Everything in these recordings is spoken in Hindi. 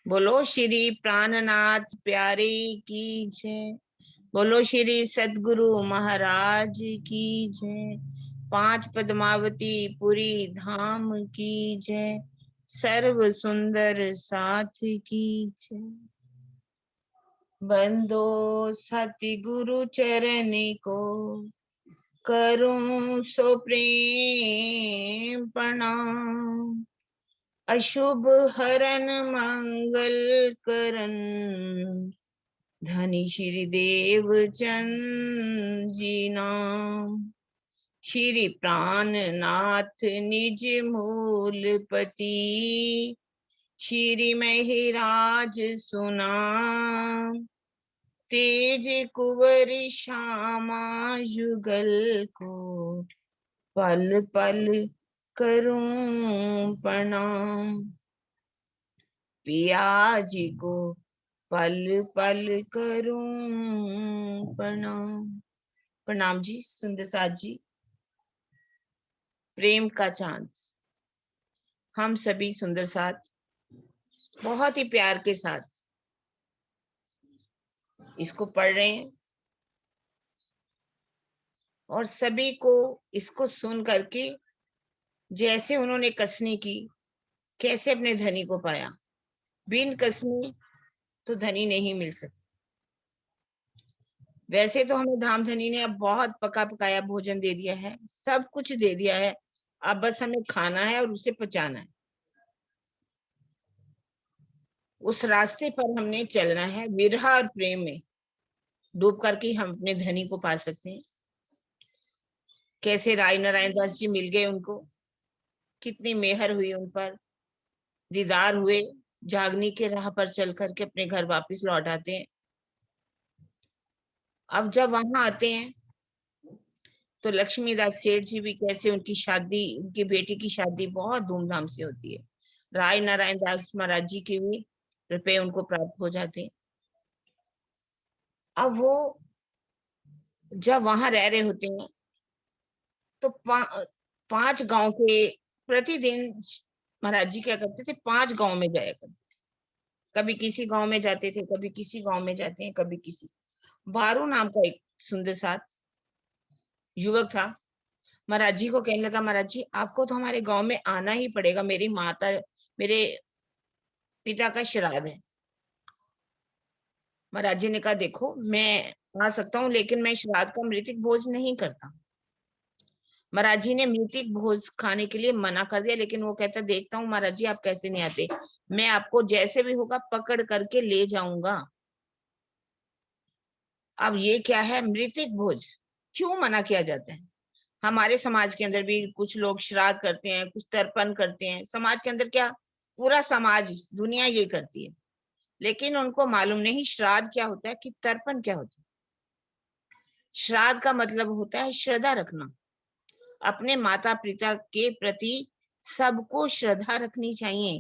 बोलो श्री प्राणनाथ प्यारे की जय। बोलो श्री सद्गुरु महाराज की जय। पांच पद्मावती पुरी धाम की जय। सर्व सुंदर साथ की जय। बंदो सतगुरु चरण को करूं सो प्रेम प्रणाम। अशुभ हरन मंगल करन धनी श्री देव चंद जी नाम। श्री प्राणनाथ निज मूलपति श्री महिराज सुनाम। तेज कुंवर श्यामा युगल को पल पल करूं प्रणाम। पिया जी को पल पल करूं प्रणाम। प्रणाम जी सुंदर साथ जी। प्रेम का चांद हम सभी सुंदर साथ बहुत ही प्यार के साथ इसको पढ़ रहे हैं और सभी को इसको सुन करके जैसे उन्होंने कसनी की, कैसे अपने धनी को पाया। बिन कसनी तो धनी नहीं मिल सकता। वैसे तो हमें धाम धनी ने अब बहुत पका पकाया भोजन दे दिया है, सब कुछ दे दिया है, अब बस हमें खाना है और उसे पचाना है। उस रास्ते पर हमने चलना है, विरह और प्रेम में डूब करके हम अपने धनी को पा सकते हैं। कैसे राय नारायण दास जी मिल गए उनको, कितनी मेहर हुई उन पर, दीदार हुए, जागनी के राह पर चल करके अपने घर वापस लौट आते हैं। अब जब वहां आते हैं तो लक्ष्मीदास सेठ जी भी कैसे उनकी शादी, उनकी बेटी की शादी बहुत धूमधाम से होती है। राय नारायण दास महाराज जी के भी रुपए उनको प्राप्त हो जाते हैं। अब वो जब वहां रह रहे होते हैं तो 5 गांव के प्रतिदिन महाराज जी क्या करते थे, 5 गांव में जाया करते थे। कभी किसी गांव में जाते थे, कभी किसी गांव में जाते हैं, कभी किसी। बारू नाम का एक सुंदर साथ युवक था। महाराज जी को कहने लगा, महाराज जी आपको तो हमारे गांव में आना ही पड़ेगा, मेरी माता, मेरे पिता का श्राद्ध है। महाराज जी ने कहा देखो मैं आ सकता हूँ लेकिन मैं श्राद्ध का मृतिक भोज नहीं करता। महाराज जी ने मृतिक भोज खाने के लिए मना कर दिया, लेकिन वो कहता देखता हूँ महाराज जी आप कैसे नहीं आते, मैं आपको जैसे भी होगा पकड़ करके ले जाऊंगा। अब ये क्या है मृतिक भोज, क्यों मना किया जाता है? हमारे समाज के अंदर भी कुछ लोग श्राद्ध करते हैं, कुछ तर्पण करते हैं। समाज के अंदर क्या, पूरा समाज दुनिया ये करती है, लेकिन उनको मालूम नहीं श्राद्ध क्या होता है कि तर्पण क्या होता है। श्राद्ध का मतलब होता है श्रद्धा रखना, अपने माता पिता के प्रति सबको श्रद्धा रखनी चाहिए।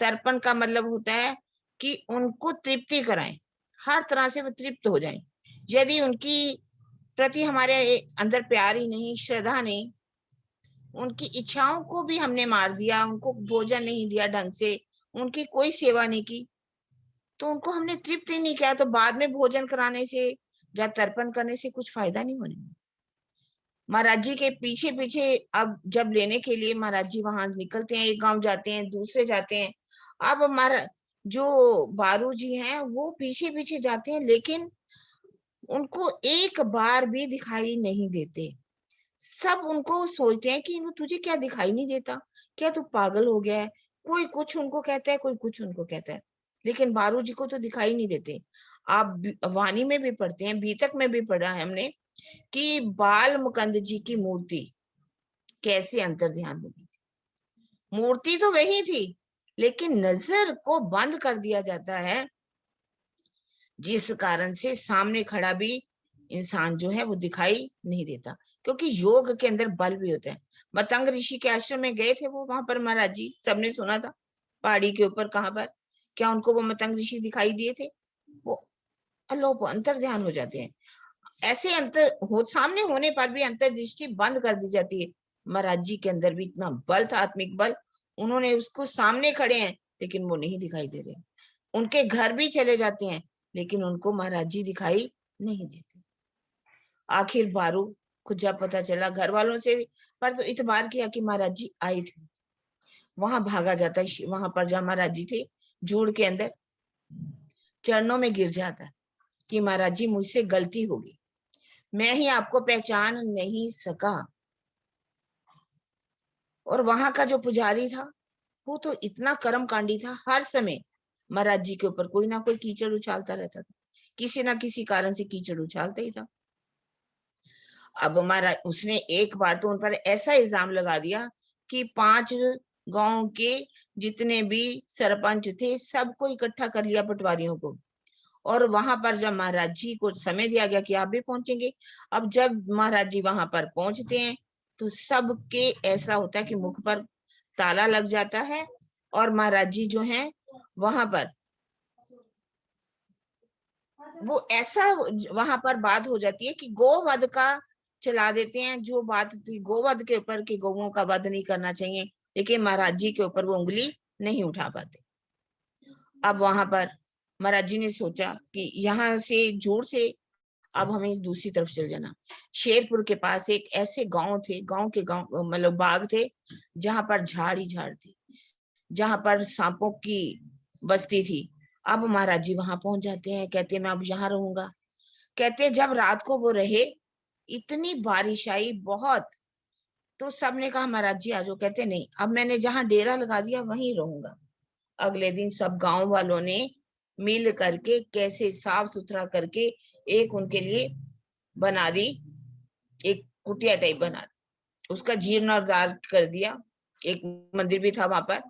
तर्पण का मतलब होता है कि उनको तृप्ति कराएं, हर तरह से वो तृप्त हो जाएं। यदि उनकी प्रति हमारे अंदर प्यार ही नहीं, श्रद्धा नहीं, उनकी इच्छाओं को भी हमने मार दिया, उनको भोजन नहीं दिया ढंग से, उनकी कोई सेवा नहीं की, तो उनको हमने तृप्त ही नहीं किया, तो बाद में भोजन कराने से या तर्पण करने से कुछ फायदा नहीं होने। महाराज जी के पीछे पीछे अब जब लेने के लिए महाराज जी वहां निकलते हैं, एक गांव जाते हैं, दूसरे जाते हैं। अब हमारा जो बारू जी हैं वो पीछे पीछे जाते हैं, लेकिन उनको एक बार भी दिखाई नहीं देते। सब उनको सोचते हैं कि तुझे क्या दिखाई नहीं देता, क्या तू पागल हो गया है? कोई कुछ उनको कहता है, कोई कुछ उनको कहता है, लेकिन बारू जी को तो दिखाई नहीं देते। आप वाणी में भी पढ़ते हैं, बीतक में भी पढ़ा है हमने कि बाल मुकंद जी की मूर्ति कैसे अंतर ध्यान होगी थी। मूर्ति तो वही थी, लेकिन नजर को बंद कर दिया जाता है, जिस कारण से सामने खड़ा भी इंसान जो है वो दिखाई नहीं देता, क्योंकि योग के अंदर बल भी होता है। मतंग ऋषि के आश्रम में गए थे वो, वहां पर महाराज जी सबने सुना था, पहाड़ी के ऊपर कहाँ पर, क्या उनको वो मतंग ऋषि दिखाई दिए थे? वो अलोप अंतर ध्यान हो जाते हैं। ऐसे अंतर हो सामने होने पर भी अंतर दृष्टि बंद कर दी जाती है। महाराज जी के अंदर भी इतना बल था, आत्मिक बल, उन्होंने उसको सामने खड़े हैं लेकिन वो नहीं दिखाई दे रहे। उनके घर भी चले जाते हैं, लेकिन उनको महाराज जी दिखाई नहीं देते। आखिर बारू को जब पता चला घर वालों से पर तो इतबार किया कि महाराज जी आए थे, वहां भागा जाता है, वहां पर जहाँ महाराज जी थे जूड़ के अंदर चरणों में गिर जाता है कि महाराज जी मुझसे गलती होगी, मैं ही आपको पहचान नहीं सका। और वहां का जो पुजारी था वो तो इतना कर्मकांडी था, हर समय महाराज जी के ऊपर कोई ना कोई कीचड़ उछालता रहता था, किसी ना किसी कारण से कीचड़ उछालता ही था। अब महाराज उसने एक बार तो उन पर ऐसा इल्जाम लगा दिया कि 5 गांव के जितने भी सरपंच थे सबको इकट्ठा कर लिया, पटवारियों को। और वहां पर जब महाराज जी को समय दिया गया कि आप भी पहुंचेंगे, अब जब महाराज जी वहां पर पहुंचते हैं तो सबके ऐसा होता है कि मुख पर ताला लग जाता है, और महाराज जी जो हैं वहां पर वो ऐसा वहां पर बात हो जाती है कि गोवध का चला देते हैं, जो बात थी गोवध के ऊपर कि गौओं का वध नहीं करना चाहिए, लेकिन महाराज जी के ऊपर वो उंगली नहीं उठा पाते। अब वहां पर महाराज जी ने सोचा कि यहाँ से जोर से अब हमें दूसरी तरफ चल जाना। शेरपुर के पास एक ऐसे गांव थे, गांव के गांव मतलब बाग थे जहां पर झाड़ ही झाड़ थे, जहां पर सांपों की बस्ती थी। अब महाराज जी वहां पहुंच जाते हैं, कहते हैं मैं अब यहाँ रहूंगा। कहते जब रात को वो रहे, इतनी बारिश आई बहुत, तो सबने कहा महाराज जी आ जाओ। कहते नहीं, अब मैंने जहां डेरा लगा दिया वहीं रहूंगा। अगले दिन सब गांव वालों ने मिल करके कैसे साफ सुथरा करके एक उनके लिए बना दी, एक कुटिया टाइप बना दी, उसका जीर्णोद्धार कर दिया। एक मंदिर भी था वहां पर।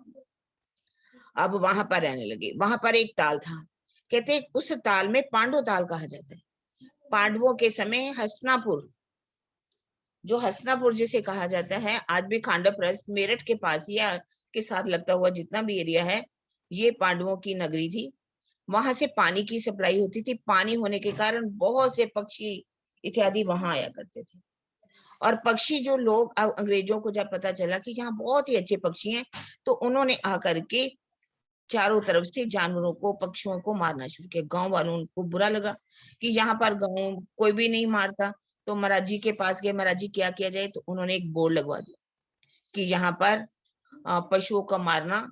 अब वहां पर रहने लगे। वहां पर एक ताल था, कहते उस ताल में पांडव ताल कहा जाता है। पांडवों के समय हसनापुर, जो हसनापुर जिसे कहा जाता है, आज भी खांडवप्रस्थ मेरठ के पास या के साथ लगता हुआ जितना भी एरिया है, ये पांडवों की नगरी थी। वहां से पानी की सप्लाई होती थी, पानी होने के कारण बहुत से पक्षी इत्यादि वहां आया करते थे। और पक्षी जो लोग, अब अंग्रेजों को जब पता चला कि यहाँ बहुत ही अच्छे पक्षी हैं, तो उन्होंने आकर के चारों तरफ से जानवरों को, पक्षियों को मारना शुरू किया। गांव वालों को बुरा लगा कि यहाँ पर गांव कोई भी नहीं मारता, तो महाराज जी के पास गए, महाराज जी क्या किया जाए, तो उन्होंने एक बोर्ड लगवा दिया कि यहाँ पर पशुओं का मारना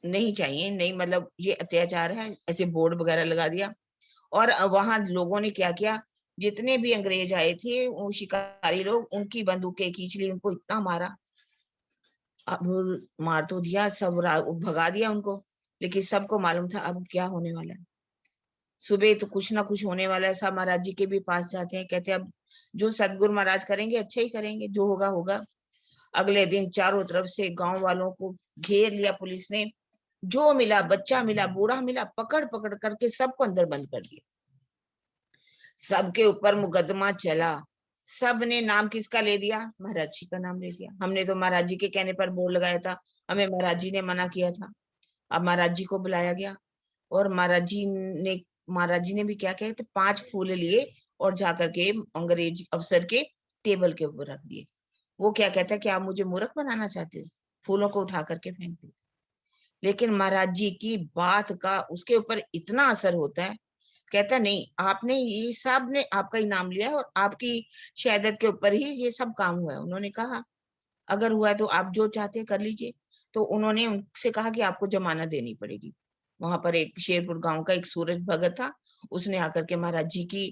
नहीं चाहिए, नहीं मतलब ये अत्याचार है, ऐसे बोर्ड वगैरह लगा दिया। और वहां लोगों ने क्या किया, जितने भी अंग्रेज आए थे वो शिकारी लोग, उनकी बंदूकें खींच ली, उनको इतना मारा। अब मार तो दिया, सब भगा दिया उनको, लेकिन सबको मालूम था अब क्या होने वाला है, सुबह तो कुछ ना कुछ होने वाला है। सब महाराज जी के भी पास जाते हैं, कहते अब जो सतगुरु महाराज करेंगे अच्छा ही करेंगे, जो होगा होगा। अगले दिन चारों तरफ से गांव वालों को घेर लिया पुलिस ने, जो मिला, बच्चा मिला, बूढ़ा मिला, पकड़ पकड़ करके सबको अंदर बंद कर दिया। सबके ऊपर मुकदमा चला। सब ने नाम किसका ले दिया, महाराज जी का नाम ले दिया। हमने तो महाराज जी के कहने पर बोर्ड लगाया था, हमें महाराज जी ने मना किया था। अब महाराज जी को बुलाया गया, और महाराज जी ने भी क्या किया, तो 5 फूल लिए और जाकर के अंग्रेज अफसर के टेबल के ऊपर रख दिए। वो क्या कहता है कि आप मुझे मूर्ख बनाना चाहते हो, फूलों को उठा करके फेंक देते। लेकिन महाराज जी की बात का उसके ऊपर इतना असर होता है, कहता नहीं, आपने ये सब ने आपका ही नाम लिया है और आपकी शहादत के ऊपर ही ये सब काम हुआ है। उन्होंने कहा अगर हुआ है तो आप जो चाहते हैं कर लीजिए। तो उन्होंने उनसे कहा कि आपको जमानत देनी पड़ेगी। वहां पर एक शेरपुर गांव का एक सूरज भगत था, उसने आकर के महाराज जी की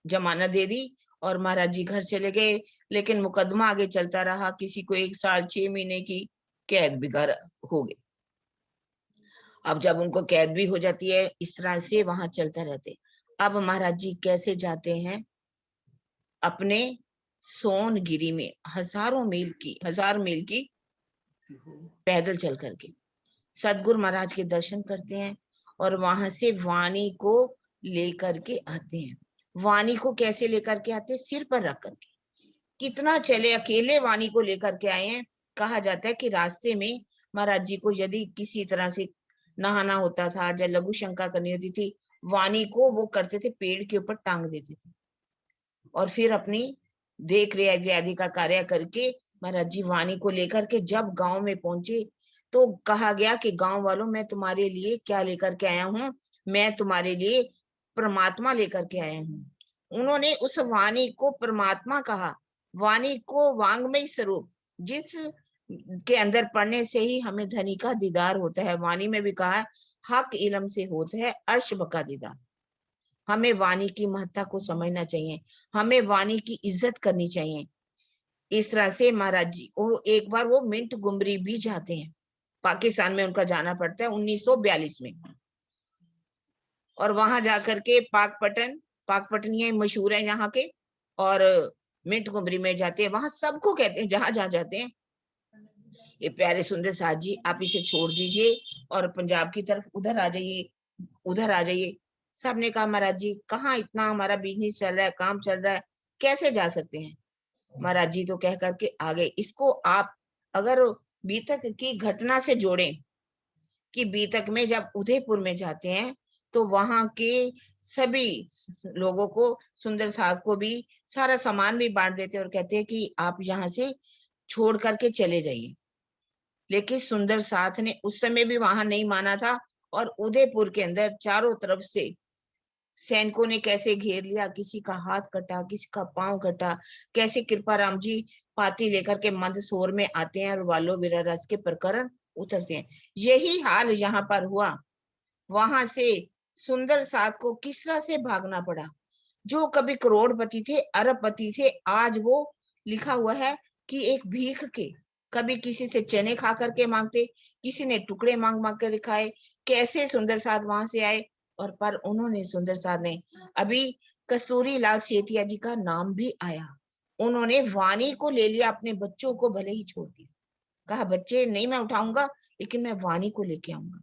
जमानत दे दी, और महाराज जी घर चले गए। लेकिन मुकदमा आगे चलता रहा, किसी को 1 साल 6 महीने की कैद भी हो गई। अब जब उनको कैद भी हो जाती है, इस तरह से वहां चलता रहते। अब महाराज जी कैसे जाते हैं अपने सोनगिरी में, 1000 मील की पैदल चल करके सतगुरु महाराज के दर्शन करते हैं, और वहां से वाणी को लेकर के आते हैं। वाणी को कैसे लेकर के आते हैं, सिर पर रख करके। कितना चले, अकेले वाणी को लेकर के आए हैं। कहा जाता है कि रास्ते में महाराज जी को यदि किसी तरह से नहाना होता था या लघु शंका करनी होती थी, वाणी को वो करते थे, पेड़ के ऊपर टांग देते थे, और फिर अपनी देख रेख आदि का कार्य करके महाराज जी वाणी को लेकर के जब गांव में पहुंचे, तो कहा गया कि गांव वालों, मैं तुम्हारे लिए क्या लेकर के आया हूँ, मैं तुम्हारे लिए परमात्मा लेकर के आया हूँ। उन्होंने उस वाणी को परमात्मा कहा। वाणी को वांग्मय स्वरूप, जिस के अंदर पढ़ने से ही हमें धनी का दीदार होता है। वाणी में भी कहा है, हक इलम से होता है अर्श का दीदार। हमें वाणी की महत्ता को समझना चाहिए, हमें वाणी की इज्जत करनी चाहिए। इस तरह से महाराज जी, और एक बार वो मिंट गुमरी भी जाते हैं, पाकिस्तान में उनका जाना पड़ता है 1942 में। और वहां जाकर के पाकपटन ये मशहूर है यहाँ के, और मिंट गुमरी में जाते हैं। वहां सबको कहते हैं, जहां जहां जाते हैं, ये प्यारे सुंदर साथ जी, आप इसे छोड़ दीजिए और पंजाब की तरफ उधर आ जाइए, उधर आ जाइए। सबने कहा, महाराज जी कहाँ, इतना हमारा बिजनेस चल रहा है, काम चल रहा है, कैसे जा सकते हैं। महाराज जी तो कह करके आ गए। इसको आप अगर बीतक की घटना से जोड़ें, कि बीतक में जब उदयपुर में जाते हैं तो वहां के सभी लोगों को, सुंदर साथ को भी सारा सामान भी बांट देते हैं और कहते हैं कि आप यहाँ से छोड़ करके चले जाइए। लेकिन सुंदर साथ ने उस समय भी वहां नहीं माना था, और उदयपुर के अंदर चारों तरफ से सैनिकों ने कैसे घेर लिया, किसी का हाथ कटा, किसी का पांव कटा, कैसे कृपाराम जी पाती लेकर के मंदसौर में आते हैं और वालो वीरा रस के प्रकरण उतरते हैं। यही हाल यहाँ पर हुआ। वहां से सुंदर साथ को किस तरह से भागना पड़ा। जो कभी करोड़पति थे, अरबपति थे, आज वो लिखा हुआ है कि एक भीख के, कभी किसी से चने खा करके मांगते, किसी ने टुकड़े मांग मांग कर खाए। कैसे सुंदर साथ वहां से आए, और पर उन्होंने, सुंदर साथ ने, अभी कस्तूरी लाल सेठिया जी का नाम भी आया, उन्होंने वाणी को ले लिया, अपने बच्चों को भले ही छोड़ दिया। कहा, बच्चे नहीं मैं उठाऊंगा, लेकिन मैं वाणी को लेके आऊंगा।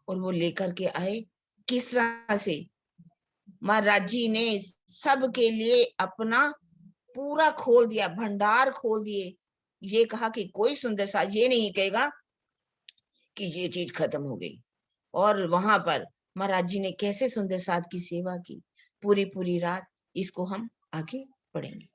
और वो लेकर के आए। किस तरह से महाराज जी ने सबके लिए अपना पूरा खोल दिया, भंडार खोल दिए। ये कहा कि कोई सुंदर सा ये नहीं कहेगा कि ये चीज खत्म हो गई। और वहां पर महाराज जी ने कैसे सुंदर साथ की सेवा की, पूरी पूरी रात। इसको हम आगे पढ़ेंगे।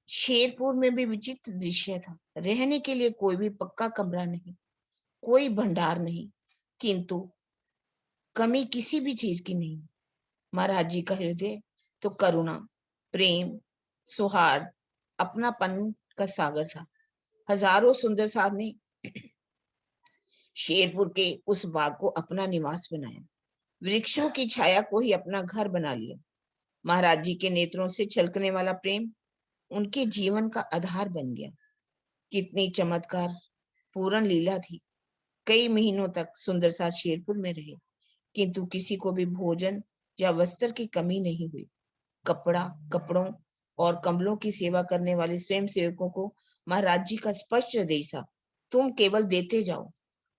शेरपुर में भी विचित्र दृश्य था। रहने के लिए कोई भी पक्का कमरा नहीं, कोई भंडार नहीं, किंतु कमी किसी भी चीज की नहीं। महाराज जी का हृदय तो करुणा, प्रेम, सौहार्द, अपनापन का सागर था। हजारों सुंदर साथ ने शेरपुर के उस बाग को अपना निवास बनाया, वृक्षों की छाया को ही अपना घर बना लिया। महाराज जी के नेत्रों से छलकने वाला प्रेम उनके जीवन का आधार बन गया। कितनी चमत्कार पूर्ण लीला थी। कई महीनों तक सुंदर साथ शेरपुर में रहे, किंतु किसी को भी भोजन या वस्त्र की कमी नहीं हुई। कपड़ों और कंबलों की सेवा करने वाले स्वयं सेवकों को महाराज जी का स्पष्ट आदेश था, तुम केवल देते जाओ,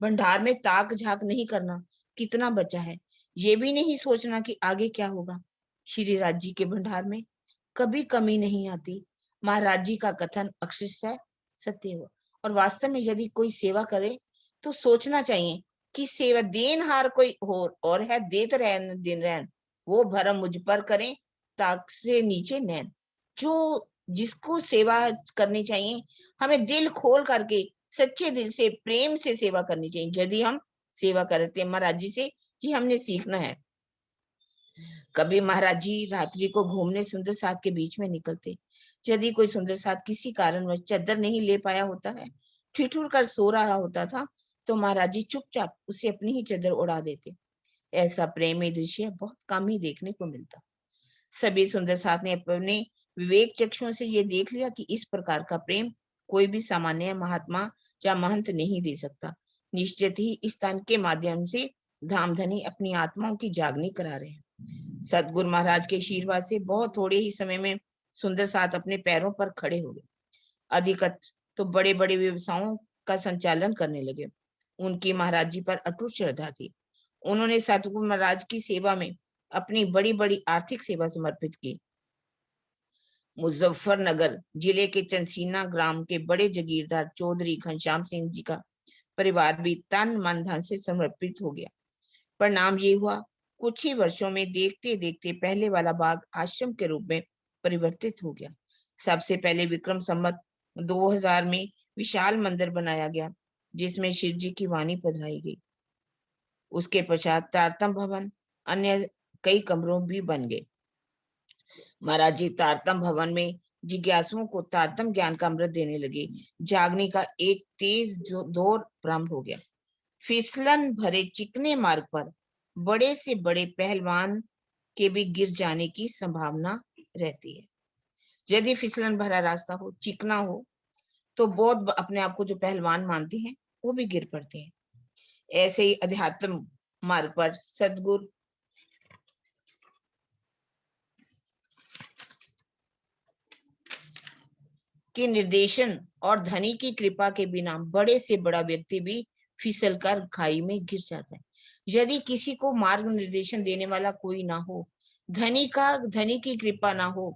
भंडार में ताक झाक नहीं करना, कितना बचा है, ये भी नहीं सोचना कि आगे क्या होगा। श्री राज जी के भंडार में कभी कमी नहीं आती। महाराज जी का कथन अक्षरशः सत्य हो। और वास्तव में यदि कोई सेवा करे तो सोचना चाहिए कि सेवा देनहार कोई और है, देत रहन दिन रहन, वो भरम मुझ पर करें, ताक से नीचे नैन। जो जिसको सेवा करनी चाहिए, हमें दिल खोल करके सच्चे दिल से प्रेम से सेवा करनी चाहिए। यदि हम सेवा करते हैं महाराज जी से, जी हमने सीखना है। कभी महाराज जी रात्रि को घूमने सुंदर साथ के बीच में निकलते। यदि कोई सुंदर साथ किसी कारणवश चादर नहीं ले पाया होता है, ठिठुर कर सो रहा होता था, तो महाराज जी चुपचाप उसे अपनी ही चादर उड़ा देते। ऐसा प्रेमी दृश्य बहुत कम ही देखने को मिलता। सभी सुंदर साथ ने अपने विवेक चक्षुओं से ये देख लिया कि इस प्रकार का प्रेम कोई भी सामान्य महात्मा या महंत नहीं दे सकता। निश्चित ही इस तन के माध्यम से धामधनी अपनी आत्माओं की जागनी करा रहे हैं। सतगुरु महाराज के आशीर्वाद से बहुत थोड़े ही समय में सुंदर साथ अपने पैरों पर खड़े हो गए। अधिकतर तो बड़े बड़े व्यवसायों का संचालन करने लगे। उनकी महाराज जी पर अटूट श्रद्धा थी। उन्होंने सतगुरु महाराज की सेवा में अपनी बड़ी बड़ी आर्थिक सेवा समर्पित की। मुजफ्फरनगर जिले के चंसीना ग्राम के बड़े जगीरदार चौधरी घनश्याम सिंह जी का परिवार भी तन मन धन से समर्पित हो गया। परिणाम ये हुआ, कुछ ही वर्षों में देखते देखते पहले वाला बाग आश्रम के रूप में परिवर्तित हो गया। सबसे पहले विक्रम संवत 2000 में विशाल मंदिर बनाया गया जिसमें शिव जी की वाणी पधराई गई। उसके पश्चात तारतम भवन, अन्य कई कमरों भी बन गए। महाराज जी तारतम भवन में जिज्ञासुओं को तारतम ज्ञान का अमृत देने लगे। जागने का एक तेज दौर प्रारंभ हो गया। फिसलन भरे चिकने मार्ग पर बड़े से बड़े पहलवान के भी गिर जाने की संभावना रहती है। यदि फिसलन भरा रास्ता हो, चिकना हो, तो बहुत अपने आप को जो पहलवान मानते हैं वो भी गिर पड़ते हैं। ऐसे ही अध्यात्म मार्ग पर सदगुरु के निर्देशन और धनी की कृपा के बिना बड़े से बड़ा व्यक्ति भी फिसलकर खाई में गिर जाता है। यदि किसी को मार्ग निर्देशन देने वाला कोई ना हो, धनी की कृपा ना हो,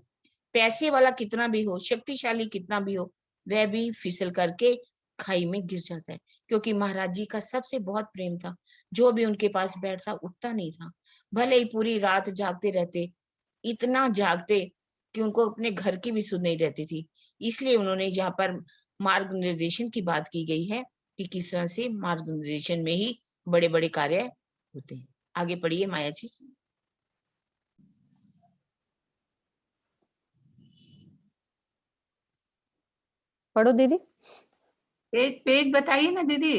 पैसे वाला कितना भी हो, शक्तिशाली कितना भी हो, वह भी फिसल करके खाई में गिर जाता है। क्योंकि महाराज जी का सबसे बहुत प्रेम था। जो भी उनके पास बैठता उठता नहीं था, भले ही पूरी रात जागते रहते, इतना जागते कि उनको अपने घर की भी सुध नहीं रहती थी। इसलिए उन्होंने जहाँ पर मार्ग निर्देशन की बात की गई है कि किस तरह से मार्ग निर्देशन में ही बड़े बड़े कार्य होते हैं। आगे पढ़िए माया जी। पढ़ो दीदी। पेज पेज बताइए ना दीदी।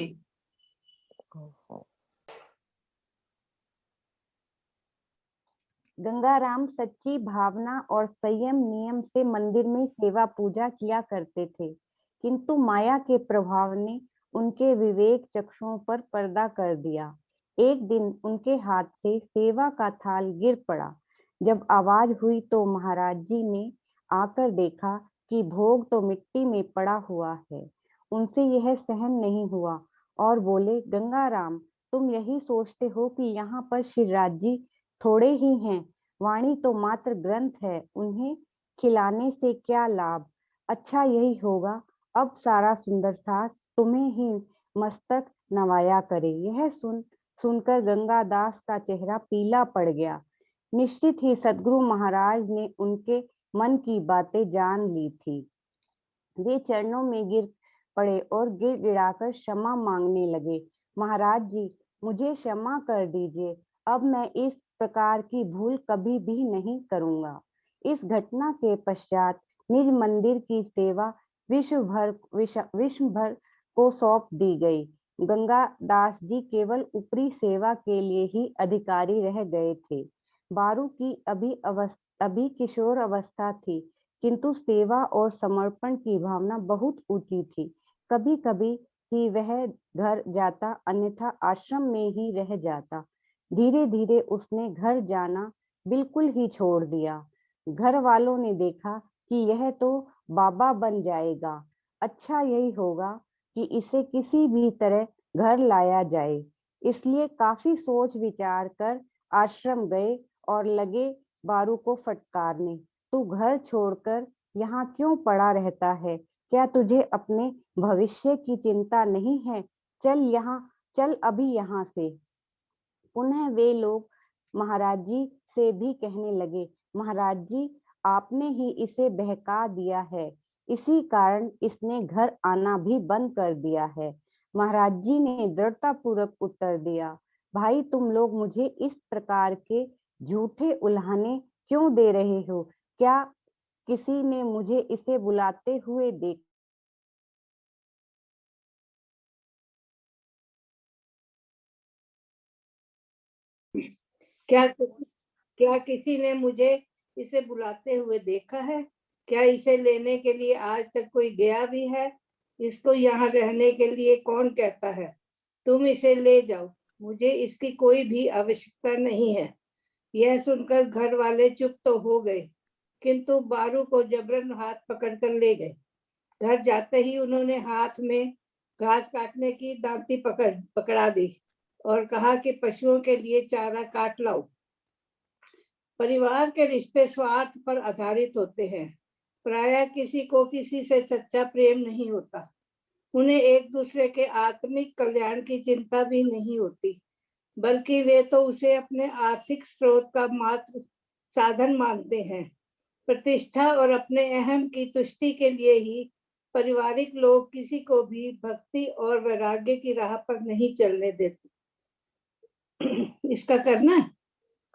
गंगाराम सच्ची भावना और संयम नियम से मंदिर में सेवा पूजा किया करते थे, किंतु माया के प्रभाव ने उनके विवेक चक्षुओं पर पर्दा कर दिया। एक दिन उनके हाथ से सेवा का थाल गिर पड़ा। जब आवाज हुई तो महाराज जी ने आकर देखा कि भोग तो मिट्टी में पड़ा हुआ है। उनसे यह सहन नहीं हुआ और बोले, गंगाराम, तुम यही सोचते हो कि यहाँ पर शिवराज जी थोड़े ही हैं? वाणी तो मात्र ग्रंथ है, उन्हें खिलाने से क्या लाभ? अच्छा यही होगा अब सारा सुंदर साथ तुम्हें ही मस्तक नवाया करे। यह सुनकर गंगादास का चेहरा पीला पड़ गया। निश्चित ही सदगुरु महाराज ने उनके मन की बातें जान ली थी। वे चरणों में गिर पड़े और गिड़गिड़ाकर क्षमा मांगने लगे। महाराज जी, मुझे क्षमा कर दीजिए, अब मैं इस प्रकार की भूल कभी भी नहीं करूंगा। इस घटना के पश्चात निज मंदिर की सेवा विश्व भर को सौंप दी गई। गंगादास जी केवल ऊपरी सेवा के लिए ही अधिकारी रह गए थे। बारू की अभी किशोर अवस्था थी, किंतु सेवा और समर्पण की भावना बहुत ऊंची थी। कभी कभी ही वह घर जाता, अन्यथा आश्रम में ही रह जाता। धीरे धीरे उसने घर जाना बिल्कुल ही छोड़ दिया। घर वालों ने देखा कि यह तो बाबा बन जाएगा, अच्छा यही होगा कि इसे किसी भी तरह घर लाया जाए। इसलिए काफी सोच विचार कर आश्रम गए और लगे बारू को फटकारने। तू घर छोड़कर यहाँ क्यों पड़ा रहता है? क्या तुझे अपने भविष्य की चिंता नहीं है? चल अभी यहाँ से। पुनः वे लोग महाराज जी से भी कहने लगे, महाराज जी, आपने ही इसे बहका दिया है, इसी कारण इसने घर आना भी बंद कर दिया है। महाराज जी ने दृढ़ता पूर्वक उत्तर दिया, भाई तुम लोग मुझे इस प्रकार के झूठे उल्हाने क्यों दे रहे हो? क्या किसी ने मुझे इसे बुलाते हुए देखा? क्या किसी ने मुझे इसे बुलाते हुए देखा है? क्या इसे लेने के लिए आज तक कोई गया भी है? इसको यहाँ रहने के लिए कौन कहता है? तुम इसे ले जाओ, मुझे इसकी कोई भी आवश्यकता नहीं है। यह सुनकर घर वाले चुप तो हो गए, किंतु बारू को जबरन हाथ पकड़कर ले गए। घर जाते ही उन्होंने हाथ में घास काटने की दांती पकड़ा दी और कहा कि पशुओं के लिए चारा काट लाओ। परिवार के रिश्ते स्वार्थ पर आधारित होते हैं। प्रायः किसी को किसी से सच्चा प्रेम नहीं होता। उन्हें एक दूसरे के आत्मिक कल्याण की चिंता भी नहीं होती, बल्कि वे तो उसे अपने आर्थिक स्रोत का मात्र साधन मानते हैं। प्रतिष्ठा और अपने अहम की तुष्टि के लिए ही पारिवारिक लोग किसी को भी भक्ति और वैराग्य की राह पर नहीं चलने देते। इसका करना है।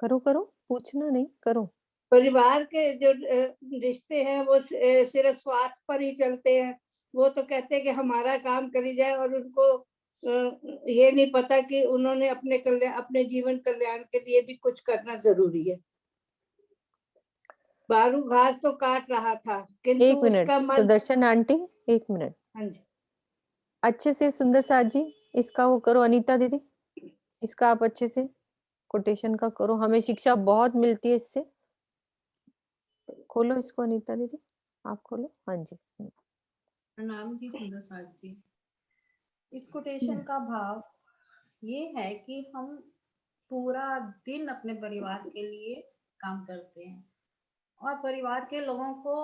करो करो, पूछना नहीं, करो। परिवार के जो रिश्ते हैं वो सिर्फ स्वार्थ पर ही चलते हैं। वो तो कहते हैं कि हमारा काम करी जाए, और उनको ये नहीं पता कि उन्होंने अपने जीवन कल्याण के लिए भी कुछ करना जरूरी है। बारू घास तो काट रहा था, किंतु एक मिनट उसका मन। Sudarshan aunty, 1 minute. हाँ जी। अच्छे से सुंदर साथ जी इसका वो करो, अनीता दीदी इसका आप अच्छे से कोटेशन का करो, हमें शिक्षा बहुत मिलती है इससे। खोलो इसको अनीता दीदी, आप खोलो। हाँ जी। प्रणाम जी सुंदर साथ जी। इस कोटेशन का भाव ये है कि हम पूरा दिन अपने परिवार के लिए काम करते हैं और परिवार के लोगों को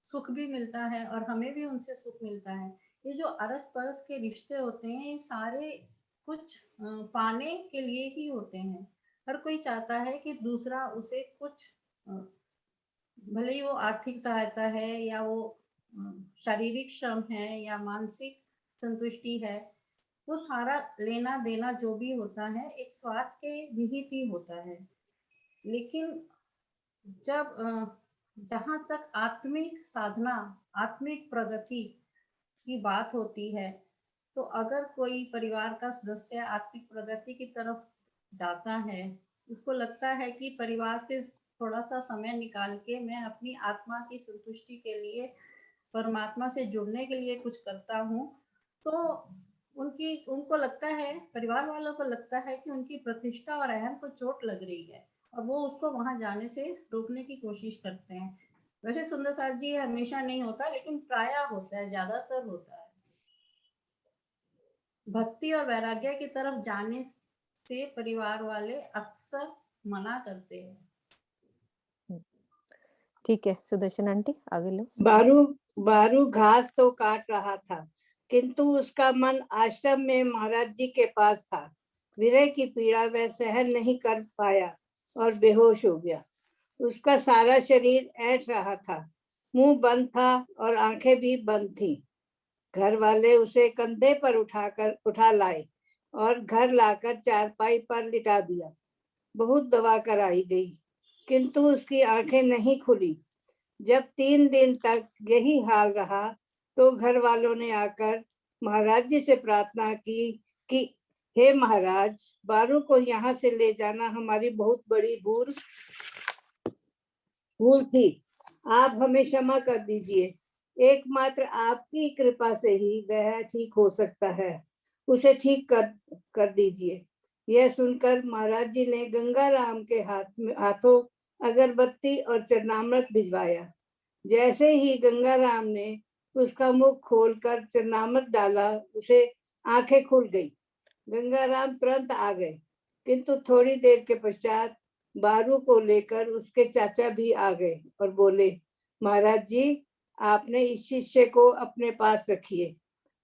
सुख भी मिलता है और हमें भी उनसे सुख मिलता है। ये जो अरस परस के रिश्ते होते हैं ये सारे कुछ पाने के लिए ही होते हैं। हर कोई चाहता है कि दूसरा उसे कुछ, भले ही वो आर्थिक सहायता है या वो शारीरिक श्रम है या मानसिक संतुष्टि है, वो सारा लेना देना जो भी होता है एक स्वार्थ के विहित ही होता है। लेकिन जब जहाँ तक आत्मिक साधना, आत्मिक प्रगति की बात होती है, तो अगर कोई परिवार का सदस्य आत्मिक प्रगति की तरफ जाता है, उसको लगता है कि परिवार से थोड़ा सा समय निकाल के मैं अपनी आत्मा की संतुष्टि के लिए, परमात्मा से जुड़ने के लिए कुछ करता हूँ, तो उनको लगता है, परिवार वालों को लगता है कि उनकी प्रतिष्ठा और अहम को चोट लग रही है और वो उसको वहां जाने से रोकने की कोशिश करते हैं। वैसे सुंदर साथ जी हमेशा नहीं होता, लेकिन प्रायः होता है, ज्यादातर होता है। भक्ति और वैराग्य की तरफ जाने से परिवार वाले अक्सर मना करते हैं। ठीक है सुदर्शन आंटी आगे लो। बारू घास तो काट रहा था, किंतु उसका मन आश्रम में महाराज जी के पास था। विरह की पीड़ा वह सहन नहीं कर पाया और बेहोश हो गया। उसका सारा शरीर ऐंठ रहा था, मुंह बंद था और आंखें भी बंद थीं। घर वाले उसे कंधे पर उठा लाए और घर लाकर चारपाई पर लिटा दिया। बहुत दवा कराई गई, किंतु उसकी आंखें नहीं खुली। जब 3 दिन तक यही हाल रहा तो घर वालों ने आकर महाराज जी से प्रार्थना की कि हे महाराज, बारू को यहाँ से ले जाना हमारी बहुत बड़ी भूल थी। आप हमें क्षमा कर दीजिए। एकमात्र आपकी कृपा से ही वह ठीक हो सकता है। उसे ठीक कर दीजिए। यह सुनकर महाराज जी ने गंगाराम के हाथों अगरबत्ती और चरणामृत भिजवाया। जैसे ही गंगाराम ने उसका मुख खोलकर चरणामृत डाला, उसे आंखें खुल गई। गंगाराम तुरंत आ गए, किंतु थोड़ी देर के पश्चात बारू को लेकर उसके चाचा भी आ गए और बोले, महाराज जी, आपने इस शिष्य को अपने पास रखिए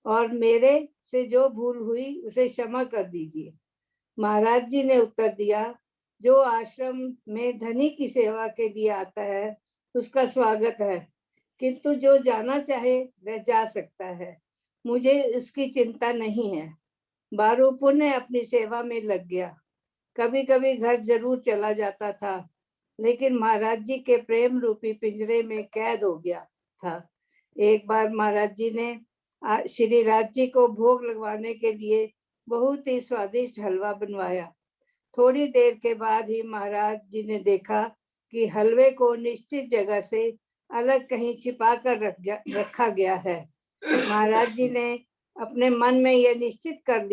और मेरे से जो भूल हुई उसे क्षमा कर दीजिए। महाराज जी ने उत्तर दिया, जो आश्रम में धनी की सेवा के लिए आता है उसका स्वागत है, किंतु जो जाना चाहे वह जा सकता है। मुझे इसकी चिंता नहीं है। बारू पुनः अपनी सेवा में लग गया। कभी कभी घर जरूर चला जाता था, लेकिन महाराज जी के प्रेम रूपी पिंजरे में कैद हो गया था। एक बार महाराज जी ने श्री राज जी को भोग लगवाने के लिए बहुत ही स्वादिष्ट हलवा बनवाया। थोड़ी देर के बाद ही महाराज जी ने देखा कि हलवे को निश्चित जगह से अलग कहीं छिपा कर रखा गया है। महाराज जी ने अपने मन में यह निश्चित कर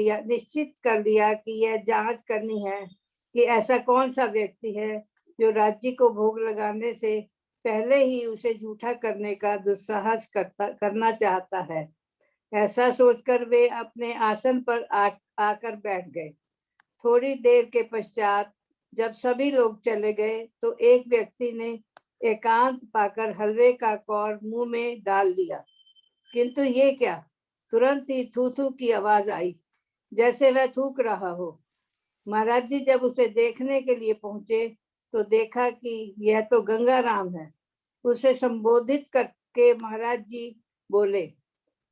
लिया कि यह जांच करनी है कि ऐसा कौन सा व्यक्ति है जो राज्य को भोग लगाने से पहले ही उसे झूठा करने का दुस्साहस करना चाहता है। ऐसा सोचकर वे अपने आसन पर आकर बैठ गए। थोड़ी देर के पश्चात जब सभी लोग चले गए तो एक व्यक्ति ने एकांत पाकर हलवे का कौर मुंह में डाल लिया, किंतु ये क्या, तुरंत ही थू थू की आवाज आई, जैसे वह थूक रहा हो। महाराज जी जब उसे देखने के लिए पहुंचे तो देखा कि यह तो गंगाराम है। उसे संबोधित करके महाराज जी बोले,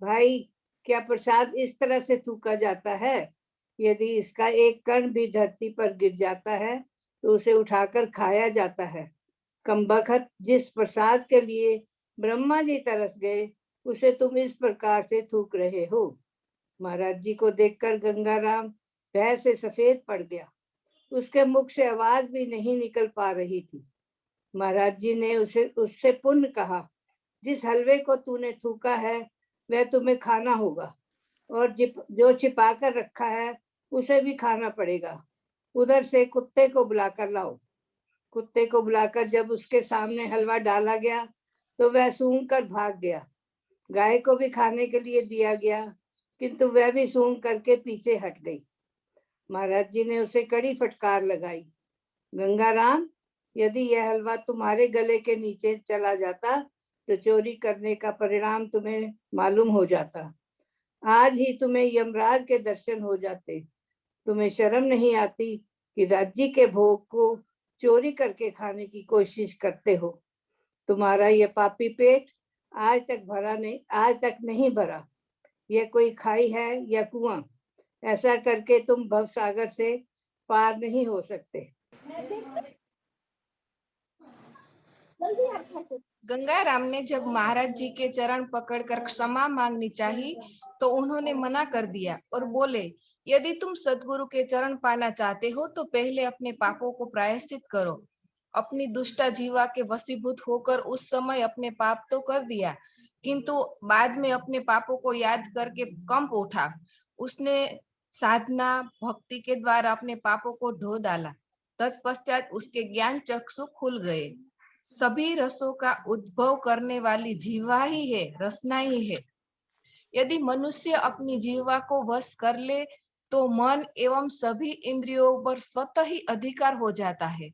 भाई क्या प्रसाद इस तरह से थूका जाता है? यदि इसका एक कण भी धरती पर गिर जाता है तो उसे उठाकर खाया जाता है। कमबख्त, जिस प्रसाद के लिए ब्रह्मा जी तरस गए उसे तुम इस प्रकार से थूक रहे हो। महाराज जी को देखकर गंगाराम भय से सफेद पड़ गया। उसके मुख से आवाज भी नहीं निकल पा रही थी। महाराज जी ने उससे पुनः कहा, जिस हलवे को तूने थूका है वह तुम्हें खाना होगा, और जो छिपा कर रखा है उसे भी खाना पड़ेगा। उधर से कुत्ते को बुलाकर लाओ। कुत्ते को बुलाकर जब उसके सामने हलवा डाला गया तो वह सूंघ कर भाग गया। गाय को भी खाने के लिए दिया गया, किंतु वह भी सूंघ करके पीछे हट गई। महाराज जी ने उसे कड़ी फटकार लगाई, गंगाराम, यदि यह हलवा तुम्हारे गले के नीचे चला जाता तो चोरी करने का परिणाम तुम्हें मालूम हो जाता। आज ही तुम्हें यमराज के दर्शन हो जाते। तुम्हें शर्म नहीं आती कि राज्य के भोग को चोरी करके खाने की कोशिश करते हो। तुम्हारा यह पापी पेट आज तक नहीं भरा। यह कोई खाई है या कुआं? ऐसा करके तुम भवसागर से पार नहीं हो सकते। गंगाराम ने जब महाराज जी के चरण पकड़कर क्षमा मांगनी चाही तो उन्होंने मना कर दिया और बोले, यदि तुम सद्गुरु के चरण पाना चाहते हो तो पहले अपने पापों को प्रायश्चित करो। अपनी दुष्टा जीवा के वशीभूत होकर उस समय अपने पाप तो कर दिया, किंतु बाद में अपने पापों को याद करके कंप उठा। उसने साधना भक्ति के द्वारा अपने पापों को ढो डाला। तत्पश्चात उसके ज्ञान चक्षु खुल गए। सभी रसों का उद्भव करने वाली जीवा ही है, रसना ही है। यदि मनुष्य अपनी जीवा को वश कर ले तो मन एवं सभी इंद्रियों पर स्वतः ही अधिकार हो जाता है।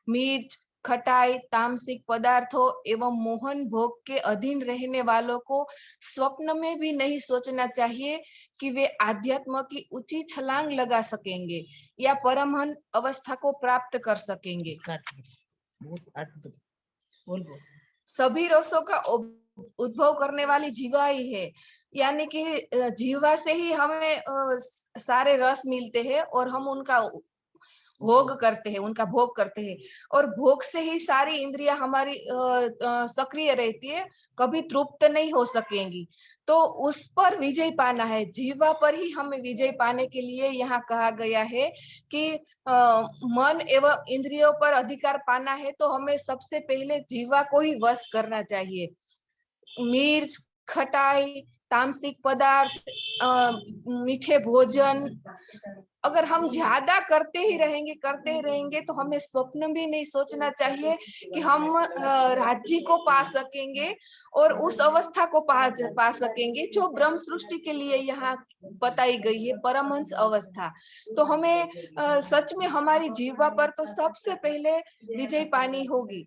मिर्च, खटाई, तामसिक पदार्थों एवं मोहन भोग के अधीन रहने वालों को स्वप्न में भी नहीं सोचना चाहिए कि वे आध्यात्म की ऊंची छलांग लगा सकेंगे या परमहंस अवस्था को प्राप्त कर सकेंगे। सभी रसों का उद्भव करने वाली जीवा ही है, यानी कि जीवा से ही हमें सारे रस मिलते हैं और हम उनका भोग करते हैं, उनका भोग करते हैं, और भोग से ही सारी इंद्रियां हमारी सक्रिय रहती है, कभी तृप्त नहीं हो सकेंगी। तो उस पर विजय पाना है, जीवा पर ही हमें विजय पाने के लिए यहाँ कहा गया है कि मन एवं इंद्रियों पर अधिकार पाना है तो हमें सबसे पहले जीवा को ही वश करना चाहिए। मिर्च, खटाई, तामसिक पदार्थ, मीठे भोजन अगर हम ज्यादा करते ही रहेंगे तो हमें स्वप्न भी नहीं सोचना चाहिए कि हम राज्य को पा सकेंगे और उस अवस्था को पा सकेंगे जो ब्रह्म सृष्टि के लिए यहाँ बताई गई है, परमहंस अवस्था। तो हमें सच में हमारी जीवा पर तो सबसे पहले विजय पानी होगी।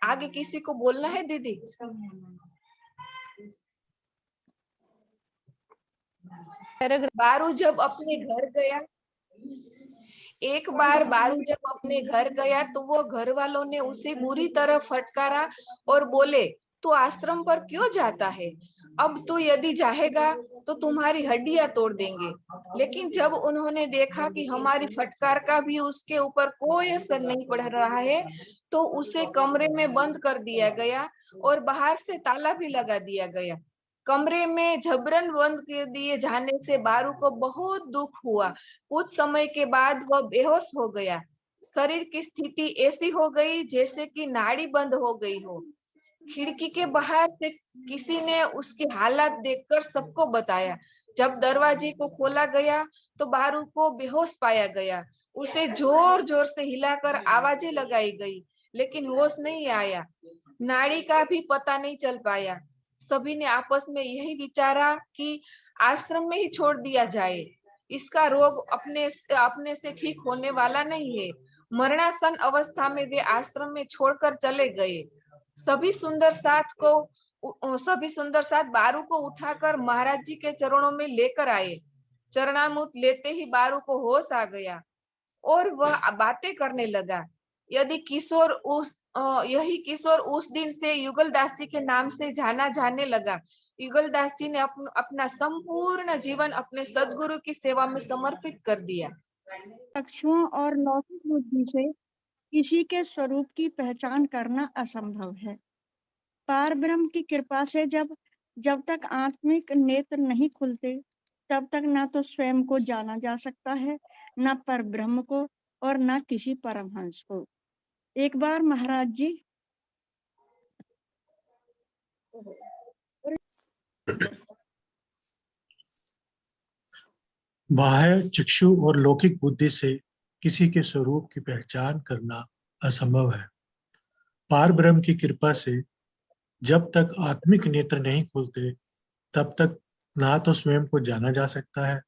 आगे किसी को बोलना है दीदी? बारू जब अपने घर गया, एक बार बारू जब अपने घर गया तो वो घर वालों ने उसे बुरी तरह फटकारा और बोले, तू आश्रम पर क्यों जाता है? अब तू यदि जाएगा तो तुम्हारी हड्डियां तोड़ देंगे। लेकिन जब उन्होंने देखा कि हमारी फटकार का भी उसके ऊपर कोई असर नहीं पड़ रहा है तो उसे कमरे में बंद कर दिया गया और बाहर से ताला भी लगा दिया गया। कमरे में जबरन बंद कर दिए जाने से बारू को बहुत दुख हुआ। कुछ समय के बाद वह बेहोश हो गया। शरीर की स्थिति ऐसी हो गई जैसे कि नाड़ी बंद हो गई हो। खिड़की के बाहर से किसी ने उसकी हालत देखकर सबको बताया। जब दरवाजे को खोला गया तो बारू को बेहोश पाया गया। उसे जोर जोर से हिलाकर आवाजें लगाई गई, लेकिन होश नहीं आया। नाड़ी का भी पता नहीं चल पाया। सभी ने आपस में यही विचारा कि आश्रम में ही छोड़ दिया जाए, इसका रोग अपने से ठीक होने वाला नहीं है। मरणासन अवस्था में वे आश्रम में छोड़कर चले गए। सभी सुंदर साथ बारू को उठाकर महाराज जी के चरणों में लेकर आए। चरणामृत लेते ही बारू को होश आ गया और वह बातें करने लगा। यदि किशोर यही किशोर उस दिन से युगलदास जी के नाम से जाना जाने लगा। युगलदास जी ने अपना संपूर्ण जीवन अपने सदगुरु की सेवा में समर्पित कर दिया। चक्षुओं और लौकिक बुद्धि से किसी के स्वरूप की पहचान करना असंभव है। पार ब्रह्म की कृपा से जब तक आत्मिक नेत्र नहीं खुलते, तब तक ना तो स्वयं को जाना जा सकता है, ना पर ब्रह्म को, और ना किसी परमहंस को। एक बार महाराज जी बाह्य चक्षु और लौकिक बुद्धि से किसी के स्वरूप की पहचान करना असंभव है। पार ब्रह्म की कृपा से जब तक आत्मिक नेत्र नहीं खुलते, तब तक ना तो स्वयं को जाना जा सकता है,